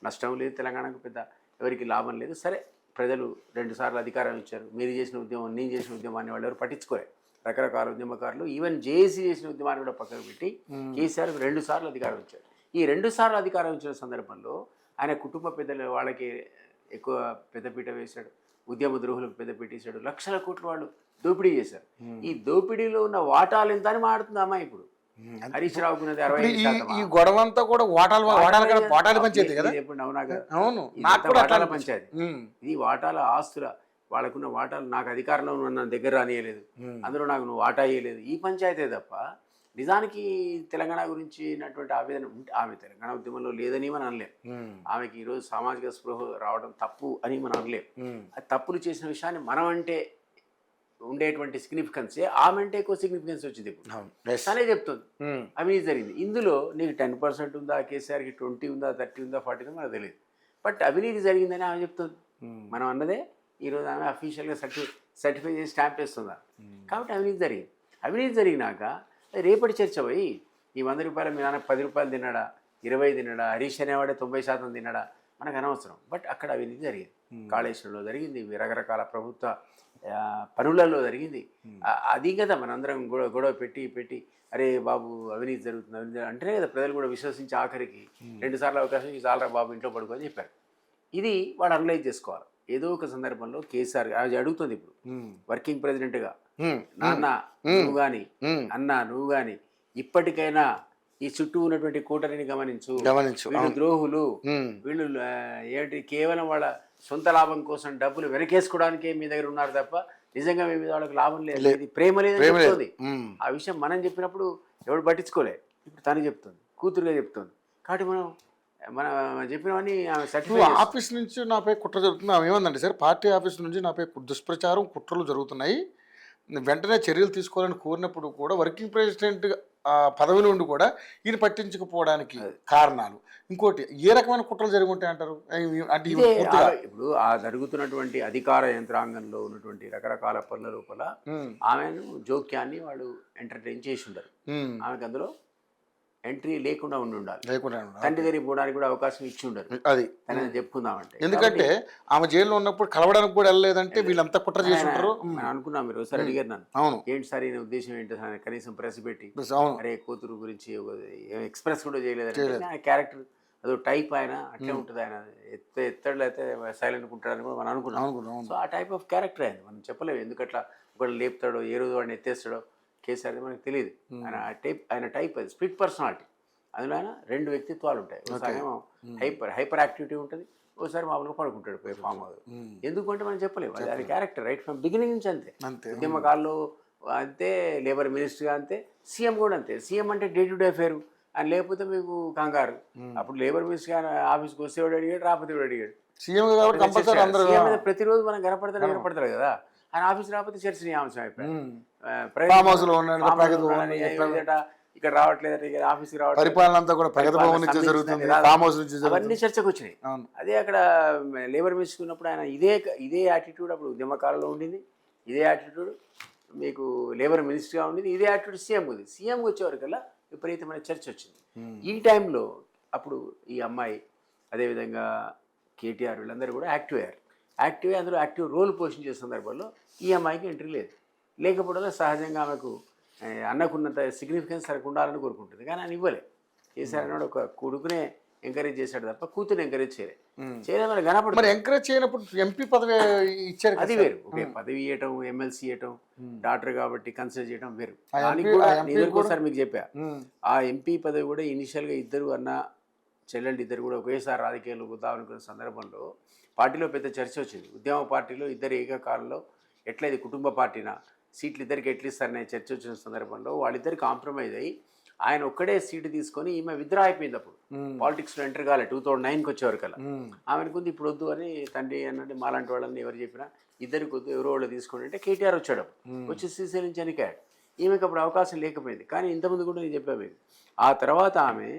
నష్టం లేదు, తెలంగాణకు పెద్ద ఎవరికి లాభం లేదు. సరే ప్రజలు 2 సార్లు అధికారం ఇచ్చారు, మీరు చేసిన ఉద్యమం నేను చేసిన ఉద్యమాన్ని వాళ్ళు ఎవరు పట్టించుకోలే. రకరకాల ఉద్యమకారులు ఈవెన్ జేఏసీ చేసిన ఉద్యమాన్ని కూడా పక్కకు పెట్టి కేసీఆర్కు 2 సార్లు అధికారం ఇచ్చారు. ఈ 2 సార్లు అధికారం ఇచ్చిన సందర్భంలో ఆయన కుటుంబ పెద్దలు వాళ్ళకి ఎక్కువ పెద్దపీట వేశాడు, ఉద్యమ ద్రోహులకు పెద్దపీట వేశాడు, లక్షల కోట్ల వాళ్ళు దోపిడీ చేశారు. ఈ దోపిడీలో ఉన్న వాటాలు ఎంత అని మాడుతుంది అమ్మా. ఇప్పుడు హరీష్ రావుకు 60%. ఈ గొడవ అంతా కూడా వాటాల పంచాయతీ కదా. అవును, వాటాల పంచాయతీ. ఇది వాటాల ఆస్తుల, వాళ్ళకున్న వాటాలు నాకు అధికారంలో ఉన్న దగ్గర రానియలేదు, అందులో నాకు నువ్వు వాటా ఇయ్యలేదు, ఈ పంచాయతీ తప్ప నిజానికి తెలంగాణ గురించి ఉన్నటువంటి ఆవేదన ఉంటే ఆమె తెలంగాణ ఉద్యమంలో లేదని మనం అనలేం. ఆమెకి ఈరోజు సామాజిక స్పృహ రావడం తప్పు అని మనం అనలేం. అది తప్పులు చేసిన విషయాన్ని మనం అంటే ఉండేటువంటి సిగ్నిఫికెన్సే ఆమె అంటే ఎక్కువ సిగ్నిఫికెన్స్ వచ్చింది. ఇప్పుడు తనే చెప్తుంది అవినీతి జరిగింది. ఇందులో నీకు 10% ఉందా, కేసీఆర్కి 20 ఉందా, 30 ఉందా, 40 ఉందా మనకు తెలియదు, బట్ అవినీతి జరిగిందని ఆమె చెప్తుంది. మనం అన్నదే ఈరోజు ఆమె అఫీషియల్గా సర్టిఫై చేసి స్టాంప్ వేస్తుందా. కాబట్టి అవినీతి జరిగినాక రేపటి చర్చ పోయి ఈ 100 రూపాయలు మీ నాన్న 10 రూపాయలు తిన్నాడా, 20 తిన్నాడా, హరీష్ అనేవాడే 90% తిన్నాడా మనకు అనవసరం. బట్ అక్కడ అవినీతి జరిగింది, కాళేశ్వరంలో జరిగింది, రకరకాల ప్రభుత్వ పనులలో జరిగింది. అది కదా మనందరం గొడవ పెట్టి అరే బాబు అవినీతి జరుగుతుంది అంటేనే కదా ప్రజలు కూడా విశ్వసించి ఆఖరికి 2 సార్లు అవకాశం ఇచ్చి చాలరా బాబు ఇంట్లో పడుకోని చెప్పారు. ఇది వాడు అనలైజ్ చేసుకోవాలి. ఏదో ఒక సందర్భంలో కేసీఆర్ అది అడుగుతుంది ఇప్పుడు వర్కింగ్ ప్రెసిడెంట్గా, నాన్న నువ్వు కానీ అన్న నువ్వు కానీ ఇప్పటికైనా ఈ చుట్టూ ఉన్నటువంటి కూటమిని గమనించు. వీళ్ళు ద్రోహులు, వీళ్ళు ఏంటి కేవలం వాళ్ళ సొంత లాభం కోసం డబ్బులు వెనకేసుకోవడానికే మీ దగ్గర ఉన్నారు తప్ప నిజంగా మీ మీద వాళ్ళకి లాభం లేదు, ఇది ప్రేమ లేదని చెప్తుంది. ఆ విషయం మనం చెప్పినప్పుడు ఎవడు పట్టించుకోలే. ఇప్పుడు తను చెప్తుంది, కూతురుగా చెప్తుంది. కాబట్టి మనం మన చెప్పినవన్నీ ఆమె ఇప్పుడు సర్టిఫై ఆఫీస్ నుంచి నాపై కుట్ర జరుగుతుంది ఆమె ఏమందంటే సార్, పార్టీ ఆఫీస్ నుంచి నాపై దుష్ప్రచారం కుట్రలు జరుగుతున్నాయి, వెంటనే చర్యలు తీసుకోవాలని కోరినప్పుడు కూడా వర్కింగ్ ప్రెసిడెంట్ పదవిలో ఉండి కూడా ఈయన పట్టించకపోవడానికి కారణాలు, ఇంకోటి ఏ రకమైన కుట్రలు జరిగి ఉంటాయి అంటారు? అంటే ఇదే పూర్తిగా ఇప్పుడు ఆ జరుగుతున్నటువంటి అధికార యంత్రాంగంలో ఉన్నటువంటి రకరకాల పనుల లోపల ఆమెను జోక్యాన్ని వాళ్ళు ఎంటర్టైన్ చేసి ఉండరు. ఆమెకు అందులో ఎంట్రీ లేకుండా ఉండాలి. లేకుండా తండ్రి దగ్గరికి పోవడానికి కూడా అవకాశం ఇచ్చి ఉండరు. అది తనని చెప్పుకుందామంటే, ఎందుకంటే ఆమె జైల్లో ఉన్నప్పుడు కలవడానికి కూడా వెళ్ళలేదంటే వీళ్ళంతా కుట్ర చేసి ఉంటారు. మనం అనుకున్నాం. మీరు ఒకసారి అడిగారు నన్ను, అవును ఏంటి సార్ ఈయన ఉద్దేశం ఏంటి సార్, కనీసం ప్రెస్ పెట్టి అవును అరే కూతురు గురించి ఎక్స్ప్రెస్ కూడా చేయలేదంటే ఆయన క్యారెక్టర్ అదో టైప్, ఆయన అట్లే ఉంటుంది, ఆయన ఎత్తడు అయితే సైలెంట్ ఉంటాడని కూడా మనం అనుకున్నాం. సో ఆ టైప్ ఆఫ్ క్యారెక్టర్ అయింది, మనం చెప్పలేము ఎందుకు అట్లా ఒకళ్ళు లేపుతాడో ఏ రోజు వాడిని ఎత్తేస్తాడో కేసీఆర్ మనకు తెలియదు. ఆయన టైప్ అది స్ప్లిట్ పర్సనాలిటీ. అందులో ఆయన రెండు వ్యక్తిత్వాలు ఉంటాయి. ఒకసారి ఏమో హైపర్ యాక్టివిటీ ఉంటుంది, ఒకసారి మామూలుగా పడుకుంటాడు పోయి ఫామ్ హౌస్. ఎందుకంటే మనం చెప్పలేము, అది క్యారెక్టర్ రైట్ ఫ్రమ్ బిగినింగ్ నుంచి అంతే. ఉద్యమకాల్లో అంతే, లేబర్ మినిస్టర్గా అంతే, సీఎం కూడా అంతే. సీఎం అంటే డే టు డే అఫేరు, ఆయన లేకపోతే మీకు కంగారు. అప్పుడు లేబర్ మినిస్టర్ ఆఫీస్కి వస్తే వాడు అడిగాడు, రాకపోతే వాడు అడిగాడు. సీఎం ప్రతిరోజు మనం కనపడతాడు కదా, ఆయన ఆఫీస్ రాకపోతే చర్చనీయాంశం అయిపోయింది. ఇక్కడ రావట్లేదు, ఆఫీస్కి రావట్లేదు, పరిపాలన అంతా కూడా ప్రగతి భవన్ నుంచి జరుగుతుంది, ఫామ్ హౌస్ నుంచి అవన్నీ చర్చకు వచ్చినాయి. అదే అక్కడ లేబర్ మినిస్టర్ ఉన్నప్పుడు ఆయన ఇదే యాటిట్యూడ్ అప్పుడు ఉద్యమకాలంలో ఉండింది, ఇదే యాటిట్యూడ్ మీకు లేబర్ మినిస్టర్గా ఉండింది, ఇదే యాటిట్యూడ్ సీఎం ఉంది. సీఎంకి వచ్చేవరకల్లా విపరీతమైన చర్చ వచ్చింది. ఈ టైంలో అప్పుడు ఈ అమ్మాయి అదేవిధంగా కేటీఆర్ వీళ్ళందరూ కూడా యాక్టివ్ అయ్యారు. యాక్టివ్ అందులో యాక్టివ్ రోల్ పోషించే సందర్భంలో ఈ అమ్మాయికి ఎంట్రీ లేదు. లేకపోవడంలో సహజంగా ఆమెకు అన్నకున్నంత సిగ్నిఫికెన్స్ సరికి ఉండాలని కోరుకుంటుంది, కానీ ఆయన ఇవ్వలే. కేసీఆర్ అన్నాడు ఒక కొడుకునే ఎంకరేజ్ చేశాడు తప్ప కూతురు ఎంకరేజ్ చేయలేదు. కనపడు మరి ఎంకరేజ్ చేయనప్పుడు ఎంపీ పదవి ఇచ్చారు, అది వేరు. ఓకే, పదవి ఇవ్వటం, ఎమ్మెల్సీ ఇవ్వటం, డాక్టర్ కాబట్టి కన్సిడర్ చేయడం వేరు. దానికి కూడా ఒకసారి మీకు చెప్పా, ఆ ఎంపీ పదవి కూడా ఇనిషియల్గా ఇద్దరు అన్న చెల్లెళ్ళు ఇద్దరు కూడా ఒకేసారి రాజకీయాల్లో వద్దామనుకున్న సందర్భంలో పార్టీలో పెద్ద చర్చ వచ్చింది. ఉద్యమ పార్టీలో ఇద్దరు ఏకకాలంలో ఎట్లయితే కుటుంబ పార్టీనా సీట్లు ఇద్దరికి ఎట్లు ఇస్తారనే చర్చ వచ్చిన సందర్భంలో వాళ్ళిద్దరు కాంప్రమైజ్ అయ్యి ఆయన ఒక్కడే సీటు తీసుకొని ఈమె విత్డ్రా అయిపోయింది. అప్పుడు పాలిటిక్స్లో ఎంటర్ కాలే, 2009కి వచ్చేవరకల్లా. ఆమెకు ఉంది ఇప్పుడు వద్దు అని తండ్రి అన్నట్టు మాలాంటి వాళ్ళని ఎవరు చెప్పినా ఇద్దరికి వద్దు, ఎవరో వాళ్ళు తీసుకోండి అంటే కేటీఆర్ వచ్చాడు, వచ్చి శ్రీశైలం నుంచి ఎన్నికాడు. ఈమెకు అప్పుడు అవకాశం లేకపోయింది. కానీ ఇంతకుముందు కూడా నేను చెప్పాను మీకు, ఆ తర్వాత ఆమె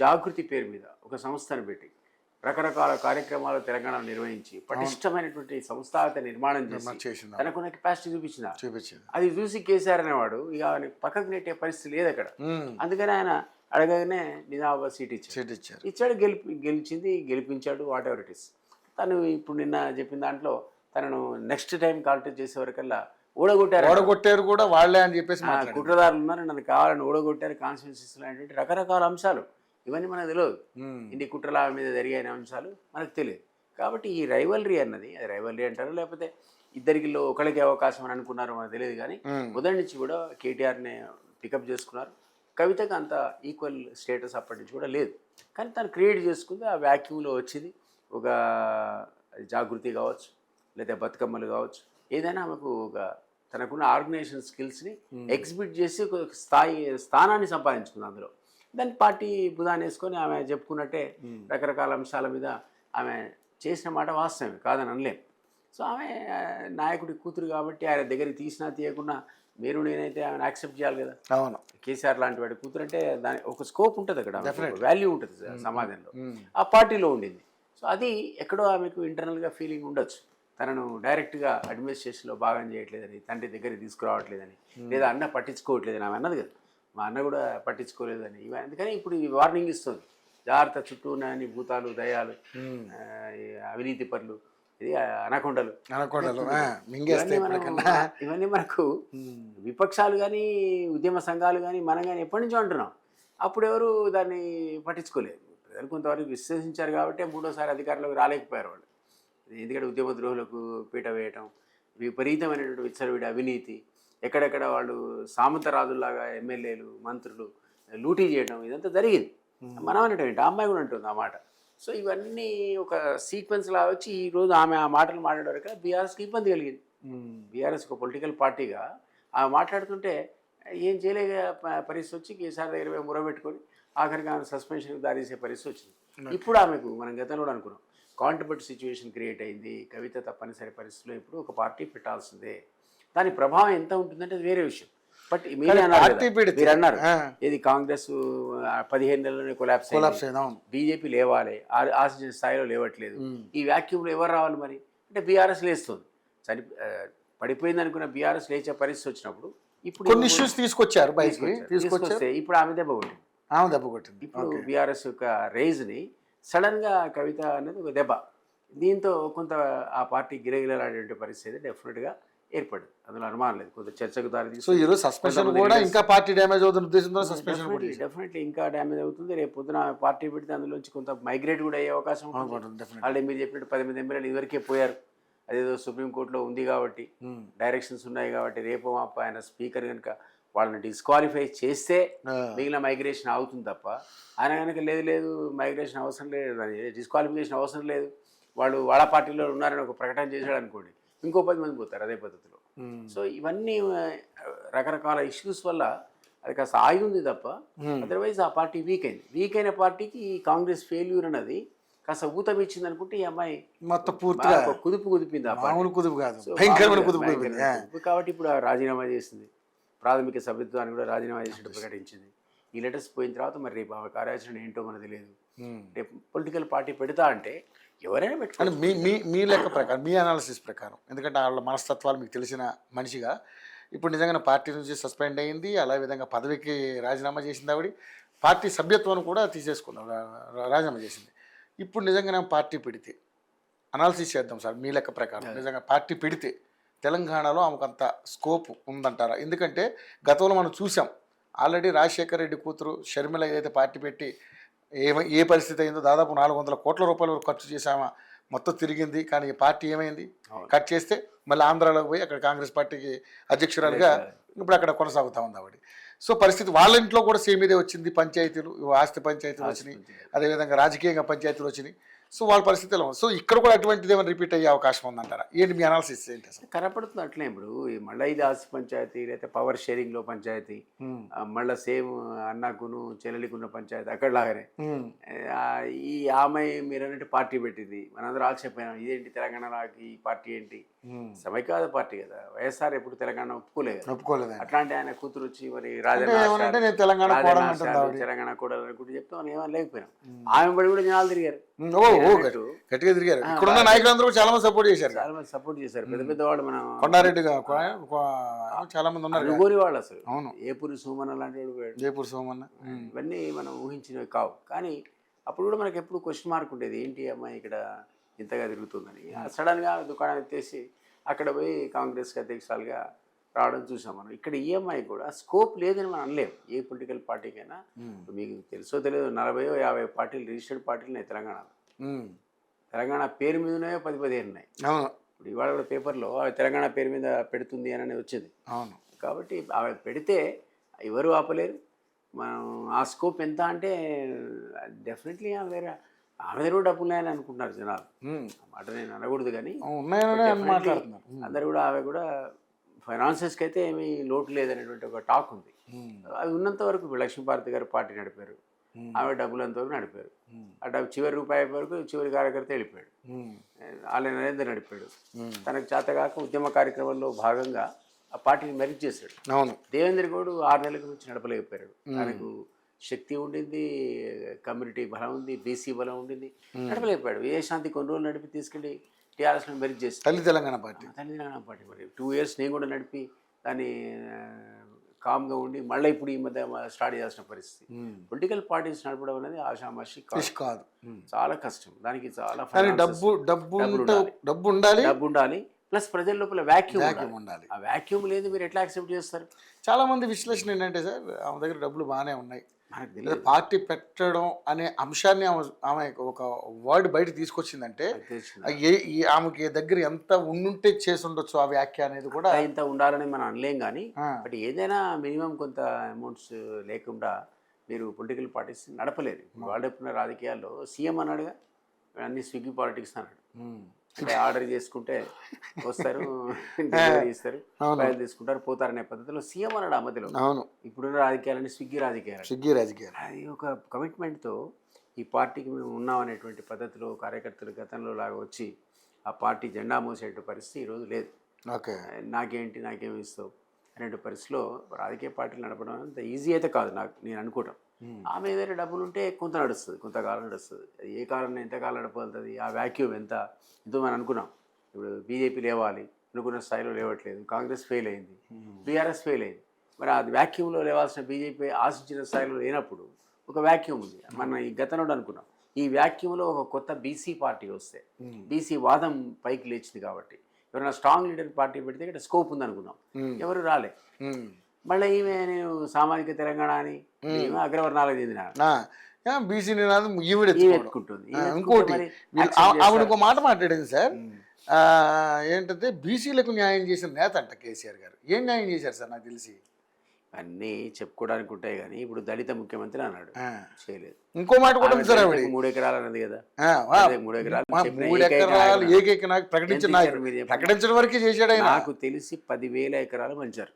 జాగృతి పేరు మీద ఒక సంస్థను పెట్టి రకరకాల కార్యక్రమాలు తెలంగాణలో నిర్వహించి పటిష్టమైనటువంటి సంస్థాగత నిర్మాణం చేసి తనకున్న కెపాసిటీ చూపించింది. అది చూసి కేసీఆర్ అనేవాడు ఇక పక్కకు నెట్టే పరిస్థితి లేదు అక్కడ. అందుకని ఆయన అడగగానే నిజామాబాద్ సీట్ ఇచ్చాడు, గెలిపించాడు, వాట్ ఎవర్ ఇట్ ఇస్. తను ఇప్పుడు నిన్న చెప్పిన దాంట్లో తనను నెక్స్ట్ టైం కాంటాక్ట్ చేసే వరకల్లా ఓడగొట్టారు కూడా వాళ్ళే అని చెప్పేసి కుట్రదారులు ఉన్నారు, నన్ను కావాలని ఓడగొట్టారు, కాన్స్టిట్యూన్సీస్లో అనేటువంటి రకరకాల అంశాలు ఇవన్నీ మనకు తెలియదు. ఇన్ని కుట్రల మీద జరిగిన అంశాలు మనకు తెలియదు. కాబట్టి ఈ రైవలరీ అన్నది, అది రైవలరీ అంటారు లేకపోతే ఇద్దరికిలో ఒకరికి అవకాశం అని అనుకున్నారు మనకు తెలియదు, కానీ మొదటి నుంచి కూడా కేటీఆర్ని పికప్ చేసుకున్నారు. కవితకు అంత ఈక్వల్ స్టేటస్ అప్పటి నుంచి కూడా లేదు, కానీ తను క్రియేట్ చేసుకుంది. ఆ వ్యాక్యూమ్లో వచ్చింది ఒక జాగృతి కావచ్చు, లేదా బతుకమ్మలు కావచ్చు, ఏదైనా ఆమెకు ఒక తనకున్న ఆర్గనైజేషన్ స్కిల్స్ని ఎగ్జిబిట్ చేసి ఒక స్థానాన్ని సంపాదించుకుంది. అందులో దాన్ని పార్టీ బుధాన్ని వేసుకొని ఆమె చెప్పుకున్నట్టే రకరకాల అంశాల మీద ఆమె చేసిన మాట వాస్తవమే, కాదని అనలేం. సో ఆమె నాయకుడి కూతురు కాబట్టి ఆయన దగ్గరికి తీసినా తీయకుండా మీరు నేనైతే ఆమెను యాక్సెప్ట్ చేయాలి కదా. అవును, కేసీఆర్ లాంటి వాడి కూతురు అంటే దాని ఒక స్కోప్ ఉంటుంది అక్కడ, వాల్యూ ఉంటుంది సమాజంలో. ఆ పార్టీలో ఉండింది. సో అది ఎక్కడో ఆమెకు ఇంటర్నల్గా ఫీలింగ్ ఉండొచ్చు, తనను డైరెక్ట్గా అడ్మినిస్ట్రేషన్లో భాగం చేయట్లేదని, తండ్రి దగ్గరికి తీసుకురావట్లేదని, లేదా అన్న పట్టించుకోవట్లేదని ఆమె అన్నది కదా. మా అన్న కూడా పట్టించుకోలేదని. అందుకని ఇప్పుడు ఈ వార్నింగ్ ఇస్తుంది, జాగ్రత్త, చుట్టూ ఉన్నాయని భూతాలు, దయాలు, అవినీతి పనులు, ఇది అనకొండలు. ఇవన్నీ మనకు విపక్షాలు కానీ ఉద్యమ సంఘాలు కానీ మనం కానీ ఎప్పటి నుంచో అంటున్నాం. అప్పుడు ఎవరు దాన్ని పట్టించుకోలేదు. ప్రజలు కొంతవరకు విశ్వసించారు కాబట్టి మూడోసారి అధికారంలోకి రాలేకపోయారు వాళ్ళు. ఎందుకంటే ఉద్యమ ద్రోహులకు పీట వేయటం, విపరీతమైనటువంటి విచ్చలవిడి అవినీతి, ఎక్కడెక్కడ వాళ్ళు సామంతరాజుల్లాగా ఎమ్మెల్యేలు మంత్రులు లూటీ చేయడం, ఇదంతా జరిగింది. మనం అనేటువంటి ఆ అమ్మాయి కూడా ఉంటుంది ఆ మాట. సో ఇవన్నీ ఒక సీక్వెన్స్ లాగా వచ్చి ఈరోజు ఆమె ఆ మాటలు మాట్లాడేవరకు బీఆర్ఎస్కి ఇబ్బంది కలిగింది. బీఆర్ఎస్ ఒక పొలిటికల్ పార్టీగా ఆమె మాట్లాడుతుంటే ఏం చేయలేక పరిస్థితి వచ్చి కేసీఆర్ దగ్గర మొరబెట్టుకొని ఆఖరికి ఆమె సస్పెన్షన్కి దారిసే పరిస్థితి వచ్చింది. ఇప్పుడు ఆమెకు మనం గతంలో కూడా అనుకున్నాం కాంట్రవర్ట్ సిచ్యువేషన్ క్రియేట్ అయింది, కవిత తప్పనిసరి పరిస్థితిలో ఇప్పుడు ఒక పార్టీ పెట్టాల్సిందే. దాని ప్రభావం ఎంత ఉంటుందంటే అది వేరే విషయం. బట్ మీరే అన్నారు పార్టీ కదా, పెడితే మీరు అన్నారు ఇది కాంగ్రెస్ 15 నెలలోనే కొలాప్స్ అయింది, అవును. బీజేపీ లేవాలి, ఆశించిన స్థాయిలో లేవట్లేదు. ఈ వ్యాక్యూమ్లో ఎవరు రావాలి మరి అంటే బీఆర్ఎస్ లేస్తుంది. పడిపోయింది అనుకున్న బీఆర్ఎస్ లేచే పరిస్థితి వచ్చినప్పుడు ఇప్పుడు కొన్ని ఇష్యూస్ తీసుకొచ్చారు బయటికి, తీసుకొస్తే ఇప్పుడు ఆమె దెబ్బ కొట్టింది. ఆమె దెబ్బ కొట్టింది. ఇప్పుడు బీఆర్ఎస్ యొక్క రేజ్ని సడన్గా కవిత అనేది ఒక దెబ్బ. దీంతో కొంత ఆ పార్టీ గిరగిలలాడే పరిస్థితి డెఫినెట్గా ఏర్పడింది, అందులో అనుమానం లేదు. కొంత చర్చకు దారి సో ఈరోజు సస్పెన్షన్ కూడా ఇంకా పార్టీ డ్యామేజ్ అవుతున్న ఉద్దేశంతో సస్పెన్షన్ డెఫినెట్లీ ఇంకా డ్యామేజ్ అవుతుంది. రేపు పొద్దున పార్టీ పెడితే అందులోంచి కొంత మైగ్రేట్ కూడా అయ్యే అవకాశం ఉంటుంది. ఆల్రెడీ మీరు చెప్పినట్టు 10 మంది ఎమ్మెల్యేలు ఇదివరకే పోయారు, అదేదో సుప్రీంకోర్టులో ఉంది కాబట్టి డైరెక్షన్స్ ఉన్నాయి కాబట్టి రేపు మాప ఆయన స్పీకర్ కనుక వాళ్ళని డిస్క్వాలిఫై చేస్తే మిగిలిన మైగ్రేషన్ అవుతుంది తప్ప ఆయన కనుక లేదు మైగ్రేషన్ అవసరం లేదు, డిస్క్వాలిఫికేషన్ అవసరం లేదు, వాళ్ళు వాళ్ళ పార్టీలో ఉన్నారని ఒక ప్రకటన చేశాడు అనుకోండి, ఇంకో 10 మంది పోతారు అదే పద్ధతిలో. సో ఇవన్నీ రకరకాల ఇష్యూస్ వల్ల అది కాస్త ఆగి ఉంది తప్ప అదర్వైజ్ ఆ పార్టీ వీక్ అయిన పార్టీకి కాంగ్రెస్ ఫెయిల్యూర్ అన్నది కాస్త ఊతం ఇచ్చింది అనుకుంటే ఈ అమ్మాయి మొత్తం పూర్తిగా కుదిపింది. కుదుపు కాదు, భయంకరమైన కుదుపు. కాబట్టి ఇప్పుడు రాజీనామా చేసింది, ప్రాథమిక సభ్యత్వాన్ని కూడా రాజీనామా చేసినట్టు ప్రకటించింది. ఈ లెటర్స్ పోయిన తర్వాత మరి రేపు ఆమె కార్యాచరణ ఏంటో మనది తెలియదు. రేపు పొలిటికల్ పార్టీ పెడతా అంటే ఎవరైనా పెట్టుకోండి. మీ లెక్క ప్రకారం, మీ అనాలిసిస్ ప్రకారం, ఎందుకంటే వాళ్ళ మనస్తత్వాలు మీకు తెలిసిన మనిషిగా ఇప్పుడు నిజంగా పార్టీ నుంచి సస్పెండ్ అయ్యింది, అలా విధంగా పదవికి రాజీనామా చేసింది, ఆవిడ పార్టీ సభ్యత్వాన్ని కూడా తీసేసుకున్నాం, రాజీనామా చేసింది. ఇప్పుడు నిజంగా పార్టీ పెడితే అనాలిసిస్ చేద్దాం సార్, మీ లెక్క ప్రకారం నిజంగా పార్టీ పెడితే తెలంగాణలో ఆమెకు అంత స్కోప్ ఉందంటారా? ఎందుకంటే గతంలో మనం చూసాం, ఆల్రెడీ రాజశేఖర రెడ్డి కూతురు షర్మిల ఏదైతే పార్టీ పెట్టి ఏ పరిస్థితి అయిందో, దాదాపు 400 కోట్ల రూపాయల వరకు ఖర్చు చేసామా, మొత్తం తిరిగింది. కానీ ఈ పార్టీ ఏమైంది, కట్ చేస్తే మళ్ళీ ఆంధ్రాలోకి పోయి అక్కడ కాంగ్రెస్ పార్టీకి అధ్యక్షురాలుగా ఇప్పుడు అక్కడ కొనసాగుతూ ఉంది ఆవిడ. సో పరిస్థితి వాళ్ళ ఇంట్లో కూడా సేమ్ ఇదే వచ్చింది, పంచాయతీలు, ఆస్తి పంచాయతీలు వచ్చినాయి, అదేవిధంగా రాజకీయంగా పంచాయతీలు వచ్చినాయి. సో వాళ్ళ పరిస్థితి ఎలా ఉంది? సో ఇక్కడ కూడా అటువంటిది ఏమైనా రిపీట్ అయ్యే అవకాశం ఉందంటారా? ఏంటి మీ అనాలిసిస్ ఏంటి అసలు? కనపడుతుంది అట్లే. ఇప్పుడు మళ్ళీ ఇది ఆస్తి పంచాయతీ, లేకపోతే పవర్ షేరింగ్లో పంచాయతీ, మళ్ళీ సేమ్ అన్నకును చెల్లెలికున్న పంచాయతీ అక్కడ లాగానే ఈ ఆమె మీరు అన్నట్టు పార్టీ పెట్టింది. మనందరూ ఆశ్చర్యపోయినాం, ఇదేంటి తెలంగాణలో ఈ పార్టీ ఏంటి, సమైక్యవాద పార్టీ కదా, వైఎస్ఆర్ ఎప్పుడు తెలంగాణ ఒప్పుకోలేదు. అట్లాంటి ఆయన కూతురు వచ్చి మరి తెలంగాణ కూడా అనుకుంటే చెప్తాం ఏమైనా లేకపోయినాం. ఆమె బడి కూడా జనాలు తిరిగారు, గట్టిగా తిరిగారు. ఇక్కడ ఉన్న నాయకులందరూ చాలా మంది సపోర్ట్ చేశారు, పెద్ద పెద్ద వాళ్ళు. మనం కొండారెడ్డి చాలా మంది ఉన్నారు, అనుకోని వాళ్ళు అసలు. అవును, ఏపూరి సోమన్న లాంటి వాడు, జయపూర్ సోమన్న, ఇవన్నీ మనం ఊహించినవి కావు. కానీ అప్పుడు కూడా మనకి ఎప్పుడు క్వశ్చన్ మార్క్ ఉండేది, ఏంటి అమ్మాయి ఇక్కడ ఇంతగా తిరుగుతుందని. సడన్గా దుకాణం ఎత్తేసి అక్కడ పోయి కాంగ్రెస్కి అధ్యక్షురాలుగా రావడం చూసాం మనం. ఇక్కడ ఈఎంఐ కూడా స్కోప్ లేదని మనం అనలేము ఏ పొలిటికల్ పార్టీకైనా. మీకు తెలుసో తెలియదు, 40-50 పార్టీలు, రిజిస్టర్డ్ పార్టీలు ఉన్నాయి తెలంగాణలో. తెలంగాణ పేరు మీద ఉన్నాయో 10-15 ఉన్నాయి. ఇప్పుడు ఇవాళ కూడా పేపర్లో తెలంగాణ పేరు మీద పెడుతుంది అని వచ్చింది. అవును, కాబట్టి ఆమె పెడితే ఎవరు ఆపలేరు. మనం ఆ స్కోప్ ఎంత అంటే డెఫినెట్లీ ఆమె దగ్గర డబ్బులు ఉన్నాయని అనుకుంటున్నారు జనాలు. మాట నేను అనకూడదు కానీ అందరు కూడా ఆమె కూడా ఫైనాన్సెస్కి అయితే ఏమీ లోటు లేదనేటువంటి ఒక టాక్ ఉంది. అది ఉన్నంత వరకు లక్ష్మీభారతి గారు పార్టీ నడిపారు, ఆమె డబ్బులు అంతవరకు నడిపారు. ఆ డబ్బు చివరి రూపాయి వరకు చివరి కార్యకర్త వెళ్ళిపోయాడు, ఆలయ నరేందర్ నడిపాడు. తనకు చేతగాక ఉద్యమ కార్యక్రమంలో భాగంగా ఆ పార్టీని మెరిట్ చేశాడు. అవును, దేవేంద్ర గౌడ్ 6 నెలల నుంచి నడపలేకపోయాడు. తనకు శక్తి ఉండింది, కమ్యూనిటీ బలం ఉంది, బీసీ బలం ఉండింది, నడపలేకపోయాడు. విజయశాంతి కొన్ని రోజులు నడిపి తీసుకెళ్ళి టీఆర్ఎస్లో మెరిట్ చేసి తెలంగాణ పార్టీ మరి 2 years నేను కూడా నడిపి దాన్ని కామ్గా ఉండి మళ్ళీ ఇప్పుడు ఈ మధ్య స్టార్ట్ చేయాల్సిన పరిస్థితి. పొలిటికల్ పార్టీస్ నడపడం అనేది ఆషామాషి కాదు, చాలా కష్టం. దానికి చాలా డబ్బు ఉండాలి, ప్లస్ ప్రజల లోపల వ్యాక్యూమ్ ఉండాలి. ఆ వ్యాక్యూమ్ లేదు, మీరు ఎట్లా యాక్సెప్ట్ చేస్తారు? చాలా మంది విశ్లేషణ ఏంటంటే సార్, ఆమె దగ్గర డబ్బులు బాగానే ఉన్నాయి, పార్టీ పెట్టడం అనే అంశాన్ని ఆమె ఒక వర్డ్ బయట తీసుకొచ్చిందంటే ఆమెకి దగ్గర ఎంత ఉండుంటే చేసి ఉండొచ్చు ఆ వ్యాఖ్య అనేది కూడా. ఇంత ఉండాలని మనం అనలేం కానీ, బట్ ఏదైనా మినిమం కొంత అమౌంట్స్ లేకుండా మీరు పొలిటికల్ పార్టీస్ నడపలేదు. వాళ్ళు ఎప్పుడున్న రాజకీయాల్లో సీఎం అన్నాడుగా, అన్ని స్విగ్గీ పాలిటిక్స్ అన్నాడు. అంటే ఆర్డర్ చేసుకుంటే వస్తారు, ఇస్తారు, ఫైల్ తీసుకుంటారు, పోతారనే పద్ధతిలో సీఎం అన్నాడు ఆ మధ్యలో. అవును, ఇప్పుడున్న రాజకీయాలని స్విగ్గీ రాజకీయాలు. అది ఒక కమిట్మెంట్తో ఈ పార్టీకి మేము ఉన్నాం అనేటువంటి పద్ధతిలో కార్యకర్తలు గతంలో లాగా వచ్చి ఆ పార్టీ జెండా మోసేటువంటి పరిస్థితి ఈరోజు లేదు. ఓకే. నాకేమి ఇస్తావు అనే పరిస్థితిలో రాజకీయ పార్టీలు నడపడం అంత ఈజీ అయితే కాదు నేను అనుకోవటం. ఆమె ఏదైనా డబ్బులు ఉంటే కొంత నడుస్తుంది, కొంతకాలం నడుస్తుంది. అది ఏ కాలం ఎంతకాలం నడపగలుగుతుంది, ఆ వ్యాక్యూమ్ ఎంతో మనం అనుకున్నాం. ఇప్పుడు బీజేపీ లేవాలి అనుకున్న స్థాయిలో లేవట్లేదు, కాంగ్రెస్ ఫెయిల్ అయింది, బీఆర్ఎస్ ఫెయిల్ అయింది. మరి అది వ్యాక్యూమ్లో లేవాల్సిన బీజేపీ ఆశించిన స్థాయిలో లేనప్పుడు ఒక వ్యాక్యూమ్ ఉంది. మనం ఈ గతంలో అనుకున్నాం ఈ వ్యాక్యూమ్లో ఒక కొత్త బీసీ పార్టీ వస్తే, బీసీ వాదం పైకి లేచింది కాబట్టి ఎవరైనా స్ట్రాంగ్ లీడర్ పార్టీ పెడితే ఇక్కడ స్కోప్ ఉంది అనుకున్నాం. ఎవరు రాలే. మళ్ళీ ఈమె నేను సామాజిక తెలంగాణ అని ఈమె అగ్రవర్ణాలకు చెందిన బీసీ నినాదం ఈవిడ ఎత్తుకుంటుంది. ఇంకోటి ఆవిడ ఒక మాట మాట్లాడింది సార్, ఏంటంటే బీసీలకు న్యాయం చేసిన నేత అంట కేసీఆర్ గారు. ఏం న్యాయం చేశారు సార్? నాకు తెలిసి అన్నీ చెప్పుకోవడానికి ఉంటాయి కానీ ఇప్పుడు దళిత ముఖ్యమంత్రి అన్నాడు, చేయలేదు. ఇంకో మాట కూడా ఉంది సార్, ఆవిడ 3 ఎకరాలు అన్నది కదా, 3 ఎకరాలు ఏకైక నాకు ప్రకటించడం వరకే చేశాడు ఆయన. నాకు తెలిసి 10,000 ఎకరాలు పంచారు.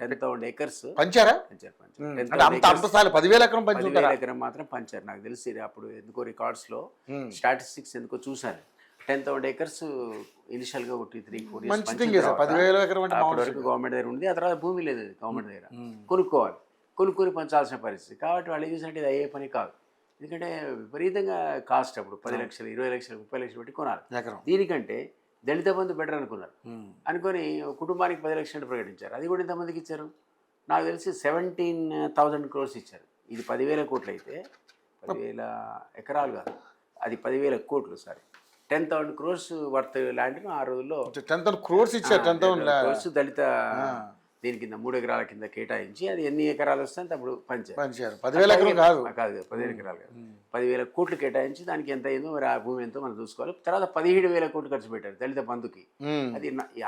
10,000 acres పంచారా? 10,000 ఎకరం 10,000 ఎకరం మాత్రం పంచారు. నాకు తెలిసి అప్పుడు ఎందుకో రికార్డ్స్లో స్టాటిస్టిక్స్ ఎందుకో చూశాను. 10,000 acres ఇనిషియల్గా 3-4 years అప్పటి వరకు గవర్నమెంట్ దగ్గర ఉంది. ఆ తర్వాత భూమి లేదు గవర్నమెంట్ దగ్గర, కొనుక్కొని పంచాల్సిన పరిస్థితి. కాబట్టి వాళ్ళు ఏం చేసినట్టు ఇది అయ్యే పని కాదు. ఎందుకంటే విపరీతంగా కాస్ట్ అప్పుడు 10 లక్షలు 20 లక్షలు 30 లక్షలు పెట్టి కొనాలి. దీనికంటే దళిత బంధు బెటర్ అనుకున్నారు. అనుకొని కుటుంబానికి 10 లక్షలు ప్రకటించారు. అది కూడా ఎంతమందికి ఇచ్చారు? నాకు తెలిసి 17,000 crores ఇచ్చారు. ఇది 10,000 కోట్లు అయితే 10,000 ఎకరాలు కాదు, అది 10,000 కోట్లు. సారీ, 10,000 crores వర్త్ ల్యాండ్ను ఆ రోజుల్లో 10,000 crores ఇచ్చారు. 10,000 crores దళిత దీని కింద 3 ఎకరాల కింద కేటాయించి అది ఎన్ని ఎకరాలు వస్తే అప్పుడు పంచారు. 10,000 ఎకరాలు కాదు, 15 ఎకరాలు కాదు, 10,000 కోట్లు కేటాయించి దానికి ఎంత అయిందో మరి ఆ భూమి ఎంతో మనం చూసుకోవాలి. తర్వాత 17,000 కోట్లు ఖర్చు పెట్టారు దళిత బంధుకి.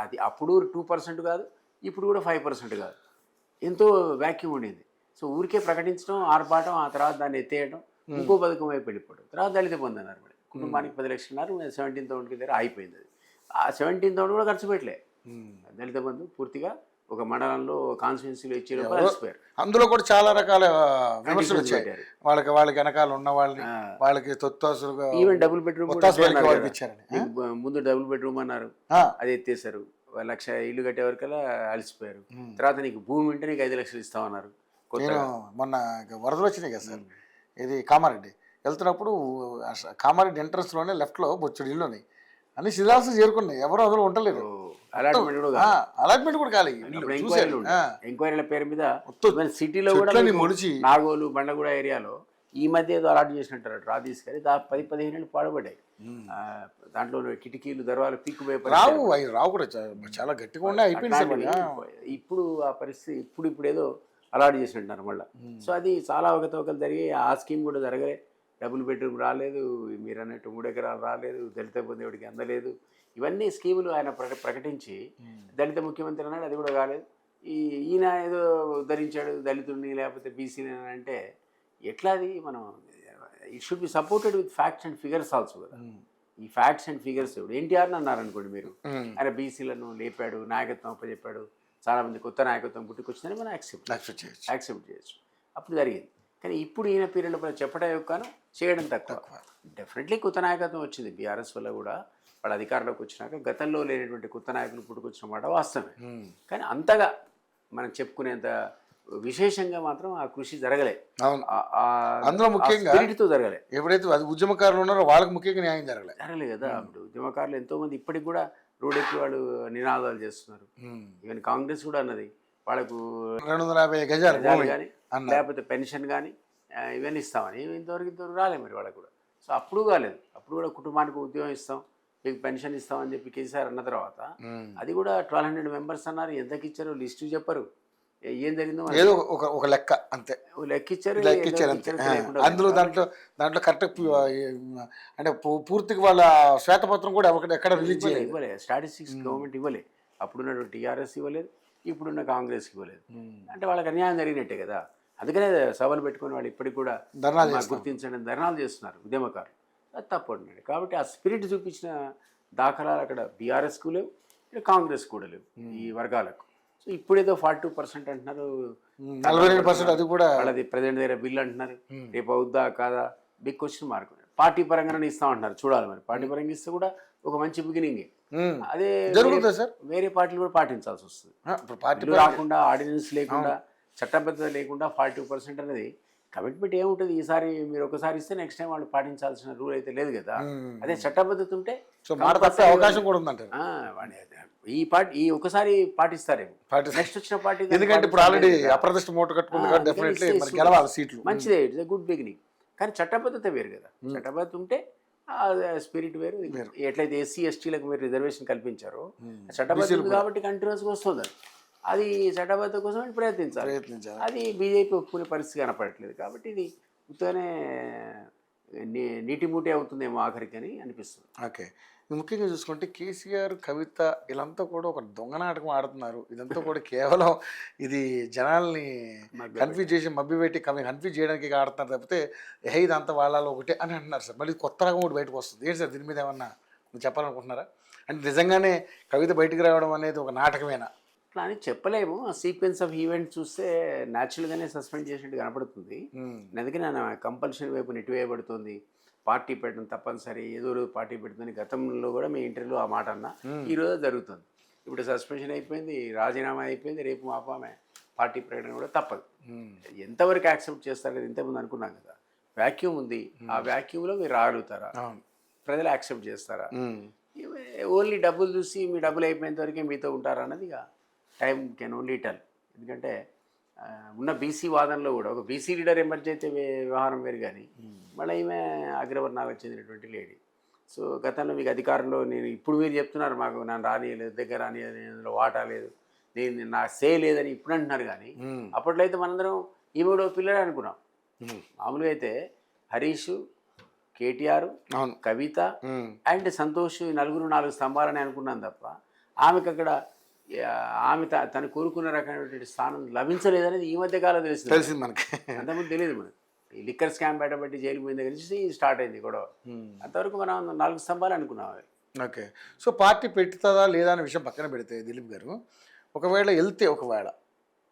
అది అప్పుడు 2% కాదు, ఇప్పుడు కూడా 5% కాదు, ఎంతో వ్యాక్యూమ్ ఉండింది. సో ఊరికే ప్రకటించడం, ఆర్పాటం, ఆ తర్వాత దాన్ని ఎత్తేయడం, ఇంకో పథకం వైపు వెళ్ళిపోవడం. తర్వాత దళిత బంధు అన్నారు, మరి కుటుంబానికి 10 లక్షలు అన్నారు. 17,000 దగ్గర అయిపోయింది. అది ఆ 17,000 కూడా ఖర్చు పెట్టలే. దళిత బంధు పూర్తిగా ఒక మండలంలో కాన్స్టిట్యున్సీలో ఇచ్చే కలిసిపోయారు. అందులో కూడా చాలా రకాల విమర్శలు వచ్చాయి. వాళ్ళకి వెనకాల ఉన్న వాళ్ళకి ఈవెన్ డబుల్ బెడ్రూమ్ ముందు డబుల్ బెడ్రూమ్ అన్నారు, అది ఎత్తేసారు. 1,00,000 ఇల్లు కట్టే వరకల్లా అలసిపోయారు. తర్వాత నీకు భూమి ఉంటే నీకు 5 లక్షలు ఇస్తామన్నారు. మొన్న వరదలు వచ్చినాయి కదా సార్, ఇది కామారెడ్డి వెళ్తున్నప్పుడు కామారెడ్డి ఎంట్రన్స్లోనే లెఫ్ట్లో బొచ్చుడు ఇల్లు ఉన్నాయి, అన్ని శిథిలాల్సి చేరుకున్నాయి, ఎవరు అందులో ఉండలేదు. అలాట్మెంట్ కూడా కాలేదు. ఎంక్వైరీల పేరు మీద సిటీలో కూడా నాగోలు బండగూడ ఏరియాలో ఈ మధ్య ఏదో అలాట్ చేసినట్టారు. రా తీసుకెళ్ళి 10-15 ఏళ్ళు పాడుపడ్డాయి. దాంట్లో కిటికీలు దర్వాలు పీక్కుపోయే రావు కూడా చాలా గట్టిగా ఉన్నాయి, అయిపోయింది. ఇప్పుడు ఆ పరిస్థితి ఇప్పుడు ఏదో అలాట్ చేసినట్టున్నారు మళ్ళీ. సో అది చాలా అవకతవకలు జరిగాయి. ఆ స్కీమ్ కూడా జరగలే. డబుల్ బెడ్రూమ్ రాలేదు, మీరు అన్నట్టు 3 ఎకరాలు రాలేదు, దళిత బంధువుడికి అందలేదు. ఇవన్నీ స్కీములు ఆయన ప్రకటించి దళిత ముఖ్యమంత్రి అన్నాడు, అది కూడా కాలేదు. ఈయన ఏదో ఉద్ధరించాడు దళితుడిని లేకపోతే బీసీని అని అంటే ఎట్లా? అది మనం it should be supported with facts and figures also కదా. ఈ ఫ్యాక్ట్స్ అండ్ ఫిగర్స్ ఇప్పుడు ఎన్టీఆర్ని అన్నారనుకోండి మీరు, ఆయన బీసీలను లేపాడు, నాయకత్వం అప్పచెప్పాడు, చాలామంది కొత్త నాయకత్వం పుట్టుకొచ్చిందని మనం యాక్సెప్ట్ చేయొచ్చు. అప్పుడు జరిగింది. కానీ ఇప్పుడు ఈయన పీరియడ్లో చెప్పడం యొక్కను చేయడం తక్కువ. డెఫినెట్లీ కొత్త నాయకత్వం వచ్చింది బీఆర్ఎస్ వల్ల కూడా. వాళ్ళ అధికారంలోకి వచ్చినాక గతంలో లేనటువంటి కొత్త నాయకులు పుట్టుకొచ్చిన మాట వాస్తవమే. కానీ అంతగా మనం చెప్పుకునేంత విశేషంగా మాత్రం ఆ కృషి జరగలే. అందులో ముఖ్యంగా జరగలే. ఎవరైతే ఉద్యమకారులు ఉన్నారో వాళ్ళకి ముఖ్యంగా న్యాయం జరగలే కదా. ఇప్పుడు ఉద్యమకారులు ఎంతోమంది ఇప్పటికి కూడా రోడ్డెక్కి వాళ్ళు నినాదాలు చేస్తున్నారు. ఈవెన్ కాంగ్రెస్ కూడా అన్నది వాళ్ళకు 250 గజాలు కానీ లేకపోతే పెన్షన్ కానీ ఇవన్నీ ఇస్తామని. ఇంతవరకు రాలే మరి వాళ్ళకు కూడా. సో అప్పుడు కాలేదు. అప్పుడు కూడా కుటుంబానికి ఉద్యోగం ఇస్తాం, మీకు పెన్షన్ ఇస్తామని చెప్పి కేసీఆర్ అన్న తర్వాత అది కూడా 1,200 members అన్నారు. ఎంతకి ఇచ్చారు లిస్టు చెప్పరు, ఏం జరిగిందో ఏదో ఒక లెక్క అంతే, లెక్క ఇచ్చారు. అందులో దాంట్లో కరెక్ట్ అంటే పూర్తిగా వాళ్ళ శ్వేతపత్రం కూడా ఎక్కడ రిలీజ్ ఇవ్వలే. స్టాటిస్టిక్స్ గవర్నమెంట్ ఇవ్వలే. అప్పుడున్నటువంటి టీఆర్ఎస్ ఇవ్వలేదు, ఇప్పుడున్న కాంగ్రెస్ ఇవ్వలేదు. అంటే వాళ్ళకి అన్యాయం జరిగినట్టే కదా. అందుకనే సభలు పెట్టుకుని వాళ్ళు ఇప్పటికి కూడా గుర్తించండి ధర్నాలు చేస్తున్నారు ఉద్యమకారులు. అది తప్పండి. కాబట్టి ఆ స్పిరిట్ చూపించిన దాఖలాలు అక్కడ బీఆర్ఎస్కు లేవు, ఇక్కడ కాంగ్రెస్ కూడా లేవు ఈ వర్గాలకు. సో ఇప్పుడేదో 42% అంటున్నారు, 42% అది కూడా వాళ్ళది ప్రెసిడెంట్ దగ్గర బిల్ అంటున్నారు. రేపు అవుద్దా కాదా బిగ్ క్వశ్చన్ మార్క్. పార్టీ పరంగానే ఇస్తామంటున్నారు, చూడాలి మరి. పార్టీ పరంగా ఇస్తే కూడా ఒక మంచి బిగినింగే. అదే జరుగుతుంది సార్. వేరే పార్టీలు కూడా పాటించాల్సి వస్తుంది. ఇప్పుడు పార్టీ బిల్లు రాకుండా, ఆర్డినెన్స్ లేకుండా, చట్టబద్ధత లేకుండా 42% అనేది కమిట్మెంట్ ఏముంటుంది? ఈసారి మీరు ఒకసారి ఇస్తే నెక్స్ట్ టైం వాళ్ళు పాటించాల్సిన రూల్ అయితే లేదు కదా. అదే చట్టబద్ధత ఉంటే అవకాశం కూడా ఉందంటారు. ఈ ఒకసారి పాటిస్తారేమో, నెక్స్ట్ వచ్చిన పార్టీ. ఎందుకంటే ఇప్పుడు ఆల్రెడీ అప్రదిష్ట మూట కట్టుకుంది కాబట్టి డెఫినెట్లీ మరి గెలవాలి సీట్లు. మంచిదే, ఇట్స్ ఎ గుడ్ బిగినింగ్. కానీ చట్టబద్ధత వేరు కదా. చట్టబద్ధత ఉంటే స్పిరిట్ వేరు. ఎట్లయితే ఎస్సీ ఎస్టీలకు మీరు రిజర్వేషన్ కల్పించారో చట్టబద్ధత ఉంది కాబట్టి కంటిన్యూస్గా వస్తుంది. అది చట్టబద్ధత కోసం ప్రయత్నించాలి. అది బీజేపీ ఒప్పుకునే పరిస్థితి కనపడట్లేదు. కాబట్టి ఇది ఉత్తగానే నీటి మూటే అవుతుందేమో ఆఖరికి అని అనిపిస్తుంది. ఓకే. ముఖ్యంగా చూసుకుంటే కేసీఆర్, కవిత వీళ్ళంతా కూడా ఒక దొంగ నాటకం ఆడుతున్నారు. ఇదంతా కూడా కేవలం ఇది జనాల్ని కన్ఫ్యూజ్ చేసి మభ్యపెట్టి కన్ఫ్యూజ్ చేయడానికి ఆడుతున్నారు తప్పితే ఇదంతా వాళ్ళలో ఒకటే అని అంటున్నారు సార్. మళ్ళీ కొత్త రకం ఒకటి బయటకు వస్తుంది. ఏంటి సార్ దీని మీద ఏమన్నా చెప్పాలనుకుంటున్నారా? అంటే నిజంగానే కవిత బయటకు రావడం అనేది ఒక నాటకమేనా? అట్లా అని చెప్పలేము. ఆ సీక్వెన్స్ ఆఫ్ ఈవెంట్ చూస్తే న్యాచురల్గానే సస్పెండ్ చేసినట్టు కనపడుతుంది. అందుకని నా కంపల్షన్ వైపు నెట్టివేయబడుతుంది. పార్టీ పెట్టడం తప్పనిసరి, ఏదో రోజు పార్టీ పెడుతుంది. గతంలో కూడా మీ ఇంటర్వ్యూలో ఆ మాట అన్నా. ఈరోజు జరుగుతుంది. ఇప్పుడు సస్పెన్షన్ అయిపోయింది, రాజీనామా అయిపోయింది. రేపు మాపమే పార్టీ ప్రకటన కూడా తప్పదు. ఎంతవరకు యాక్సెప్ట్ చేస్తారనేది ఇంతకుముందు అనుకున్నాం కదా. వ్యాక్యూమ్ ఉంది, ఆ వ్యాక్యూమ్లో మీరు రాగలుగుతారా? ప్రజలు యాక్సెప్ట్ చేస్తారా? ఓన్లీ డబ్బులు చూసి మీ డబ్బులు అయిపోయేంత వరకే మీతో ఉంటారా అన్నది ఇక టైం కెన్ ఓన్లీ టెల్. ఎందుకంటే ఉన్న బీసీ వాదనలో కూడా ఒక బీసీ లీడర్ ఎమర్జీ అయితే వ్యవహారం వేరు, కానీ మళ్ళీ ఈమె అగ్రవర్ణాలకు చెందినటువంటి లేడీ. సో గతంలో మీకు అధికారంలో నేను ఇప్పుడు మీరు చెప్తున్నారు మాకు నన్ను రానియలేదు, దగ్గర రానియలేదు, అందులో వాటా లేదు, నేను నా సే లేదని ఇప్పుడు అంటున్నారు. కానీ అప్పట్లో అయితే మనందరం ఈమె కూడా పిల్లడే అనుకున్నాం. మామూలుగా అయితే హరీష్, కేటీఆర్, కవిత అండ్ సంతోష్ నలుగురు 4 స్తంభాలని అనుకున్నాను తప్ప ఆమెకు అక్కడ ఆమె తను కోరుకున్న రకమైనటువంటి స్థానం లభించలేదనేది ఈ మధ్య కాలం తెలిసింది మనకి. అంతకుముందు తెలియదు మనకి. ఈ లిక్కర్ స్కామ్ బయటపట్టి జైలు పోయిన దగ్గర నుంచి స్టార్ట్ అయింది గొడవ. అంతవరకు మనం 4 స్తంభాలు అనుకున్నాం. ఓకే. సో పార్టీ పెట్టుతుందా లేదా అనే విషయం పక్కన పెడితే దిలీప్ గారు, ఒకవేళ వెళ్తే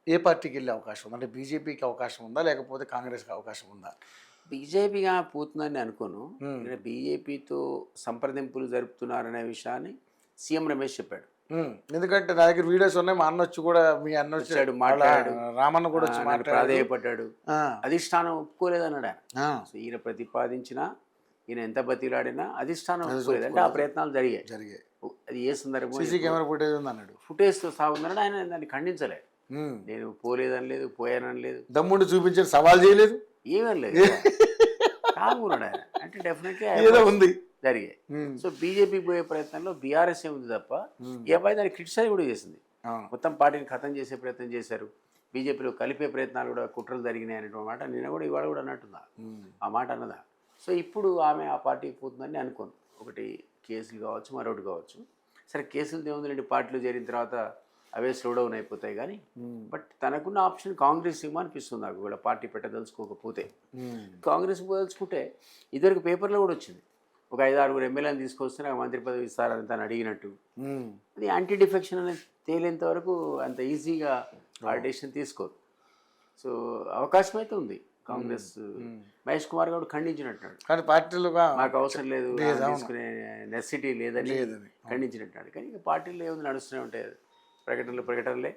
ఏ పార్టీకి వెళ్ళే అవకాశం ఉంది? అంటే బీజేపీకి అవకాశం ఉందా లేకపోతే కాంగ్రెస్కి అవకాశం ఉందా? బీజేపీగా పోతుందని అనుకోను. బీజేపీతో సంప్రదింపులు జరుపుతున్నారనే విషయాన్ని సీఎం రమేష్ చెప్పాడు. ఎందుకంటే నా దగ్గర వీడియోస్ ఉన్నాయి. మా అన్న వచ్చి కూడా, మీ అన్న వచ్చాడు, మాట్లాడాడు, రామన్న కూడా వచ్చి ప్రాధేయపడ్డాడు. అధిష్టానం ఒప్పుకోలేదన్నాడు ఆయన. సో ఈయన ప్రతిపాదించిన, ఈయన ఎంత బతిలాడినా అధిష్టానం ఒప్పుకోలేదు. అంటే ఆ ప్రయత్నాలు జరిగాయి. అది ఏ సందర్భం? సీసీ కెమెరా ఫుటేజ్ ఉంది అన్నాడు. ఫుటేజ్తో సాగుందన్నాడు. ఆయన దాన్ని ఖండించలేదు. నేను పోలేదని లేదు, పోయానని లేదు, దమ్ముండి చూపించారు, సవాల్ చేయలేదు, ఏమని లేదు. కామున్నాడు ఆయన. అంటే డెఫినెట్లీ ఏదో ఉంది జరిగాయి. సో బీజేపీ పోయే ప్రయత్నంలో బీఆర్ఎస్ ఏముంది తప్ప ఈ అబ్బాయి దాన్ని క్రిటిసైజ్ కూడా చేసింది. మొత్తం పార్టీని ఖతం చేసే ప్రయత్నం చేశారు, బీజేపీలో కలిపే ప్రయత్నాలు కూడా, కుట్రలు జరిగినాయి అనేటువంటి మాట నిన్న కూడా ఇవాళ కూడా అన్నట్టుందా? ఆ మాట అన్నదా? సో ఇప్పుడు ఆమె ఆ పార్టీకి పోతుందని అనుకోను. ఒకటి కేసులు కావచ్చు, మరొకటి కావచ్చు. సరే కేసులు దేవుందండి, పార్టీలో చేరిన తర్వాత అవే స్లో డౌన్ అయిపోతాయి. కానీ బట్ తనకున్న ఆప్షన్ కాంగ్రెస్ అనిపిస్తుంది నాకు. కూడా పార్టీ పెట్టదలుచుకోకపోతే కాంగ్రెస్ పోదలుచుకుంటే ఇదివరకు పేపర్లో కూడా వచ్చింది, ఒక 5-6 ఎమ్మెల్యేలను తీసుకొస్తే నాకు మంత్రి పదవి ఇస్తారని తను అడిగినట్టు. అది యాంటీ డిఫెక్షన్ అనేది తేలేంత వరకు అంత ఈజీగా ఆ డెసిషన్ తీసుకోరు. సో అవకాశం అయితే ఉంది. కాంగ్రెస్ మహేష్ కుమార్ గారు ఖండించినట్టున్నాడు. కానీ పార్టీలో మాకు అవసరం లేదు, తీసుకునే నెసిటీ లేదని ఖండించినట్టున్నాడు. కానీ ఇక పార్టీలో ఏముంది, నడుస్తూనే ఉంటాయి. ప్రకటనలే,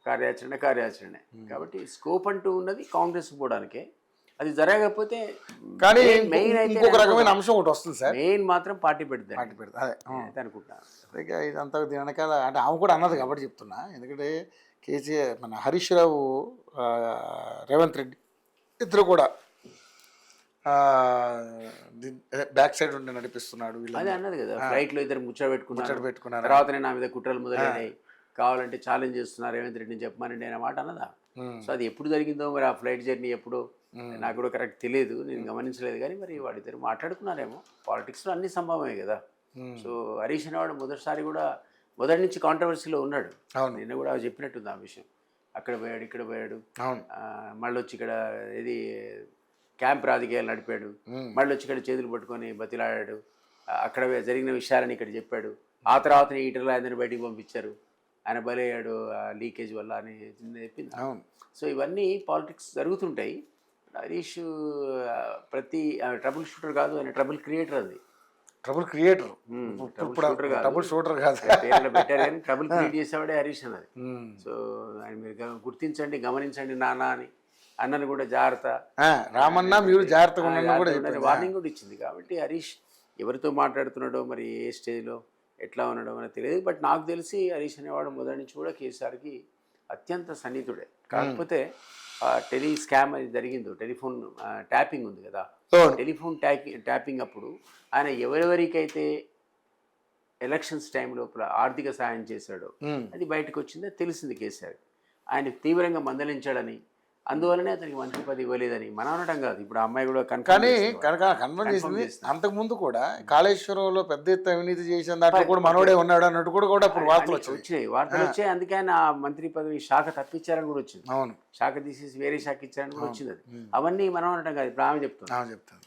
కార్యాచరణే. కాబట్టి స్కోప్ అంటూ ఉన్నది కాంగ్రెస్ పోవడానికే. అది జరగకపోతే కానీ మెయిన్ అయితే ఇంకొక రకమైన అంశం ఒకటి వస్తుంది సార్. మెయిన్ మాత్రం పార్టీ పెడితే అదే అనుకుంటున్నాను. ఇక ఇదంతా దీని వెనకాల అంటే ఆమె కూడా అన్నది కాబట్టి చెప్తున్నా. ఎందుకంటే కేసీఆర్, మన హరీష్ రావు, రేవంత్ రెడ్డి ఇద్దరు కూడా బ్యాక్ సైడ్ ఉండి నడిపిస్తున్నాడు. అదే అన్నది కదా, ఫ్లైట్లో ఇద్దరు ముచ్చట పెట్టుకున్నారు. తర్వాతనే నా మీద కుట్రలు మొదలైనాయి, కావాలంటే ఛాలెంజ్ చేస్తున్నారు రేవంత్ రెడ్డిని చెప్పమనండి అనే మాట అన్నదా? సో అది ఎప్పుడు జరిగిందో మరి, ఆ ఫ్లైట్ జర్నీ ఎప్పుడో నాకు కూడా కరెక్ట్ తెలియదు, నేను గమనించలేదు. కానీ మరి వాళ్ళిద్దరు మాట్లాడుకున్నారేమో. పాలిటిక్స్లో అన్ని సంభవమే కదా. సో హరీష్ అనేవాడు మొదటి నుంచి కాంట్రవర్సీలో ఉన్నాడు. నిన్న కూడా చెప్పినట్టుంది ఆ విషయం. అక్కడ పోయాడు, ఇక్కడ పోయాడు, మళ్ళీ వచ్చి ఇక్కడ ఏది క్యాంప్ రాజకీయాలు నడిపాడు, మళ్ళీ వచ్చి ఇక్కడ చేతులు పట్టుకొని బతిలాడాడు, అక్కడ జరిగిన విషయాలని ఇక్కడ చెప్పాడు. ఆ తర్వాత ఈటర్లో అందరిని బయటికి పంపించారు, ఆయన బలయ్యాడు లీకేజ్ వల్ల అని చెప్పింది. సో ఇవన్నీ పాలిటిక్స్ జరుగుతుంటాయి. హరీష్ ప్రతి ట్రబుల్ షూటర్ కాదు, ఆయన ట్రబుల్ క్రియేటర్. అది ట్రబుల్ క్రియేటర్, ట్రబుల్ షూటర్ కాదు, పేర్లు పెట్టారు కానీ ట్రబుల్ క్రియేట్ చేసేవాడే హరీష్ అన్నది. సో ఆయన మీరు గుర్తించండి, గమనించండి నాన్న అని అన్నను కూడా జాగ్రత్త, రామన్న మీరు జాగ్రత్తగా ఉండండి కూడా వార్నింగ్ కూడా ఇచ్చింది. కాబట్టి హరీష్ ఎవరితో మాట్లాడుతున్నాడో మరి ఏ స్టేజ్లో ఎట్లా ఉన్నాడో అని తెలియదు. బట్ నాకు తెలిసి హరీష్ అనేవాడు మొదటి నుంచి కూడా కేసీఆర్కి అత్యంత సన్నిహితుడే. కాకపోతే టెలి స్కామ్ అది జరిగిందో, టెలిఫోన్ ట్యాపింగ్ ఉంది కదా, టెలిఫోన్ ట్యాపింగ్ అప్పుడు ఆయన ఎవరెవరికైతే ఎలక్షన్స్ టైం లోపల ఆర్థిక సాయం చేశాడో అది బయటకు వచ్చిందో తెలిసింది కేసీఆర్. ఆయన తీవ్రంగా మందలించాడని, అందువల్లనే అతనికి మంత్రి పదవి ఇవ్వలేదని మనం అనడం కాదు. ఇప్పుడు ఆ అమ్మాయి కూడా కానీ కన్ఫర్మ్ చేసింది. అంతకుముందు కూడా కాళేశ్వరంలో పెద్ద ఎత్తున అవినీతి చేసిన దాంట్లో కూడా మనోడే ఉన్నాడు అన్నట్టు కూడా ఇప్పుడు వార్తలు వచ్చాయి. అందుకే ఆయన ఆ మంత్రి పదవి శాఖ తప్పించారని కూడా వచ్చింది. అవును, శాఖ తీసేసి వేరే శాఖ ఇచ్చారని కూడా వచ్చింది. అది అవన్నీ మనం అనడం కాదు. ఇప్పుడు ఆమె చెప్తాను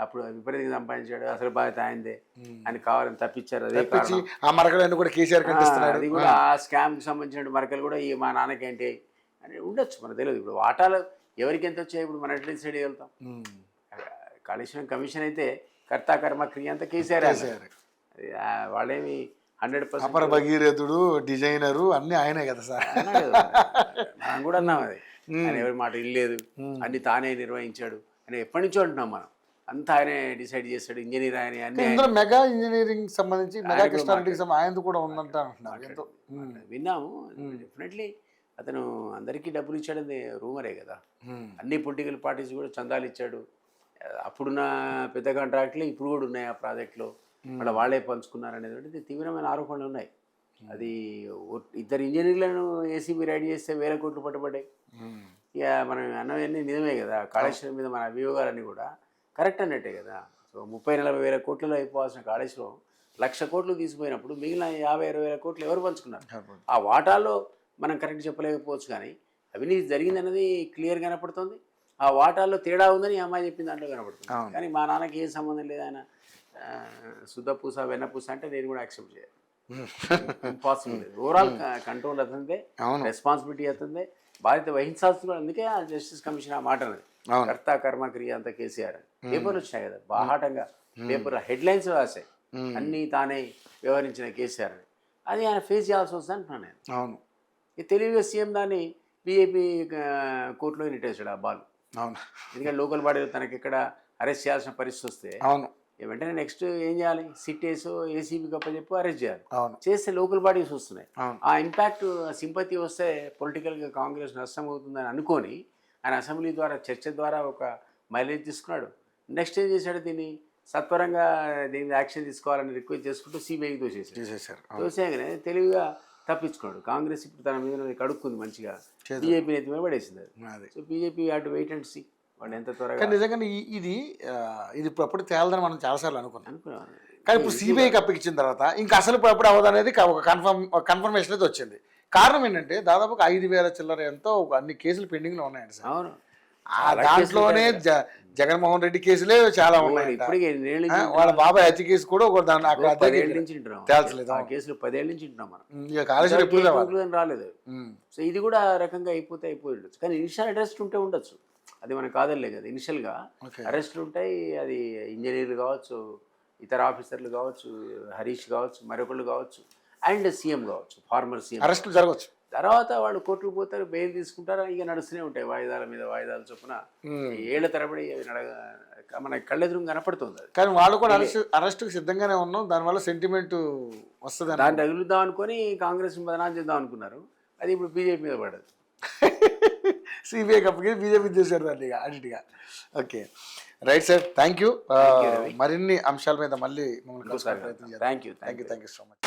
అప్పుడు విపరీతంగా సంపాదించాడు, అసలు బాధ్యత ఆయనదే, ఆయన కావాలని తప్పించారు. అదే ఆ మరకలన్నీ కూడా కేసీఆర్ కనిపిస్తున్నాడు. అది కూడా ఆ స్కామ్ కి సంబంధించిన మరకలు కూడా ఈ మా నాన్నకేంటి అని ఉండొచ్చు, మనకు తెలియదు. ఇప్పుడు వాటాలు ఎవరికి ఎంత వచ్చాయి ఇప్పుడు మనం ఎట్లా డిసైడ్ చేయగలుగుతాం? కాళేశ్వరం కమిషన్ అయితే కర్త కర్మ క్రియ అంతా కేసీఆర్. వాళ్ళేమి 100% అపర భగీరథుడు, డిజైనరు అన్ని ఆయనే కదా సార్. మనం కూడా అన్నాం అది, ఆయన ఎవరి మాట ఇల్లేదు, అన్ని తానే నిర్వహించాడు అని ఎప్పటి నుంచో అంటున్నాం మనం. అంతా ఆయనే డిసైడ్ చేస్తాడు, ఇంజనీర్ ఆయన. అన్ని మెగా ఇంజనీరింగ్ సంబంధించి మెగా కృష్ణారెడ్డికి ఆయన కూడా ఉందంట అంటున్నారు. విన్నాము. డెఫినెట్లీ అతను అందరికీ డబ్బులు ఇచ్చాడని రూమరే కదా. అన్ని పొలిటికల్ పార్టీస్ కూడా చందాలు ఇచ్చాడు. అప్పుడున్న పెద్ద కాంట్రాక్ట్లు ఇప్పుడు కూడా ఉన్నాయి ఆ ప్రాజెక్టులో, మళ్ళీ వాళ్ళే పంచుకున్నారు అనేది తీవ్రమైన ఆరోపణలు ఉన్నాయి. అది ఇద్దరు ఇంజనీర్లను ఏసీబీ రైడ్ చేస్తే 1000 కోట్లు పట్టుబడ్డాయి. ఇక మనం అన్నవన్నీ నిజమే కదా. కాళేశ్వరం మీద మన అభియోగాలన్నీ కూడా కరెక్ట్ అన్నట్టే కదా. సో 30-40 వేల కోట్లలో అయిపోవాల్సిన కాళేశ్వరం 1,00,000 కోట్లు తీసిపోయినప్పుడు మిగిలిన 50-60 వేల కోట్లు ఎవరు పంచుకున్నారు? ఆ వాటాల్లో మనం కరెక్ట్ చెప్పలేకపోవచ్చు, కానీ అవినీతి జరిగిందన్నది క్లియర్ కనపడుతుంది. ఆ వాటాల్లో తేడా ఉందని ఈ అమ్మాయి చెప్పిన దాంట్లో కనపడుతుంది. కానీ మా నాన్నకి ఏం సంబంధం లేదు, ఆయన శుద్ధపూస వెన్నపూస అంటే నేను కూడా యాక్సెప్ట్ చేయాలి. ఇంపాసిబుల్ లేదు. ఓవరాల్ కంట్రోల్ అతనిదే, రెస్పాన్సిబిలిటీ అతనిదే, బాధ్యత వహించాల్సింది. అందుకే ఆ జస్టిస్ కమిషన్ ఆ మాట అనేది కర్త కర్మ క్రియ అంతా కేసీఆర్ అని పేపర్లు వచ్చినాయి కదా, బాహాటంగా పేపర్ హెడ్లైన్స్ రాశాయి, అన్నీ తానే వ్యవహరించిన కేసీఆర్ అని. అది ఆయన ఫేస్ చేయాల్సి వస్తుంది అంటున్నాను నేను. అవును, తెలివిగా సీఎం దాన్ని బీజేపీ కోర్టులో నెట్టేశాడు ఆ బాల్. అవును, ఎందుకంటే లోకల్ బాడీలో తనకి ఎక్కడ అరెస్ట్ చేయాల్సిన పరిస్థితి వస్తే అవును వెంటనే నెక్స్ట్ ఏం చేయాలి? సిట్టేసో ఏసీబీ చెప్పి అరెస్ట్ చేయాలి. అవును, చేస్తే లోకల్ బాడీస్ వస్తున్నాయి. ఆ ఇంపాక్ట్ సింపతి వస్తే పొలిటికల్గా కాంగ్రెస్ నష్టం అవుతుందని అనుకొని ఆయన అసెంబ్లీ ద్వారా చర్చ ద్వారా ఒక మైలేజ్ తీసుకున్నాడు. నెక్స్ట్ ఏం చేశాడు? దీన్ని సత్వరంగా దీన్ని యాక్షన్ తీసుకోవాలని రిక్వెస్ట్ చేసుకుంటూ సిబిఐకి తోసేశారు. తోసేయగానే తెలివిగా తప్పించుకున్నాడు. కాంగ్రెస్ ఇప్పుడు తన మీద కడుక్కుంది మంచిగా, బీజేపీ నేత మీద పడేసింది అది. సో బీజేపీ అటు వెయిట్ అండ్ సీ వాళ్ళు ఎంత త్వరగా. నిజంగా ఇది ఇప్పుడు అప్పుడు తేలదని మనం చాలాసార్లు అనుకున్నాం. కానీ ఇప్పుడు సిబిఐకి అప్పగించిన తర్వాత ఇంకా అసలు ఇప్పుడు అవ్వదు అనేది ఒక కన్ఫర్మేషన్ అయితే వచ్చింది. కారణం ఏంటంటే దాదాపుగా 5,000 చిల్లర ఎంతో అన్ని కేసులు పెండింగ్లో ఉన్నాయండి సార్. అవును, దాంట్లోనే జగన్మోహన్ రెడ్డి కేసులే చాలా ఉన్నాయి. వాళ్ళ బాబాయ్ హత్య కేసు కూడా ఒక కేసులు 10 ఏళ్ళ నుంచి ఉంటున్నాం మనం. కాలేజీ రాలేదు. సో ఇది కూడా రకంగా అయిపోయి ఉండొచ్చు. కానీ ఇనిషియల్ అరెస్ట్ ఉంటే ఉండొచ్చు, అది మనకు కాదలే కదా. ఇనిషియల్గా అరెస్టులు ఉంటాయి. అది ఇంజనీర్లు కావచ్చు, ఇతర ఆఫీసర్లు కావచ్చు, హరీష్ కావచ్చు, మరొకళ్ళు కావచ్చు, అండ్ సీఎం కావచ్చు, ఫార్మర్ సీఎం అరెస్టులు జరగవచ్చు. తర్వాత వాళ్ళు కోర్టుకు పోతారు, బెయిల్ తీసుకుంటారు, ఇక నడుస్తూనే ఉంటాయి వాయిదాల మీద వాయిదాలు చొప్పున. ఏళ్ల తరబడి మన కళ్ళెదురు కనపడుతుంది. కానీ వాళ్ళు కూడా అరెస్టుకు సిద్ధంగానే ఉన్నాం, దానివల్ల సెంటిమెంట్ వస్తుంది. దాన్ని తగులుద్దాం అనుకొని కాంగ్రెస్ బదనాలు చేద్దాం అనుకున్నారు. అది ఇప్పుడు బీజేపీ మీద పడదు. సిబిఐ కప్పకి బీజేపీ చేశారు దాన్ని అన్నిటిగా. Okay, right sir, thank you. మరిన్ని అంశాల మీద మళ్ళీ మమ్మల్ని థ్యాంక్ యూ సో మచ్.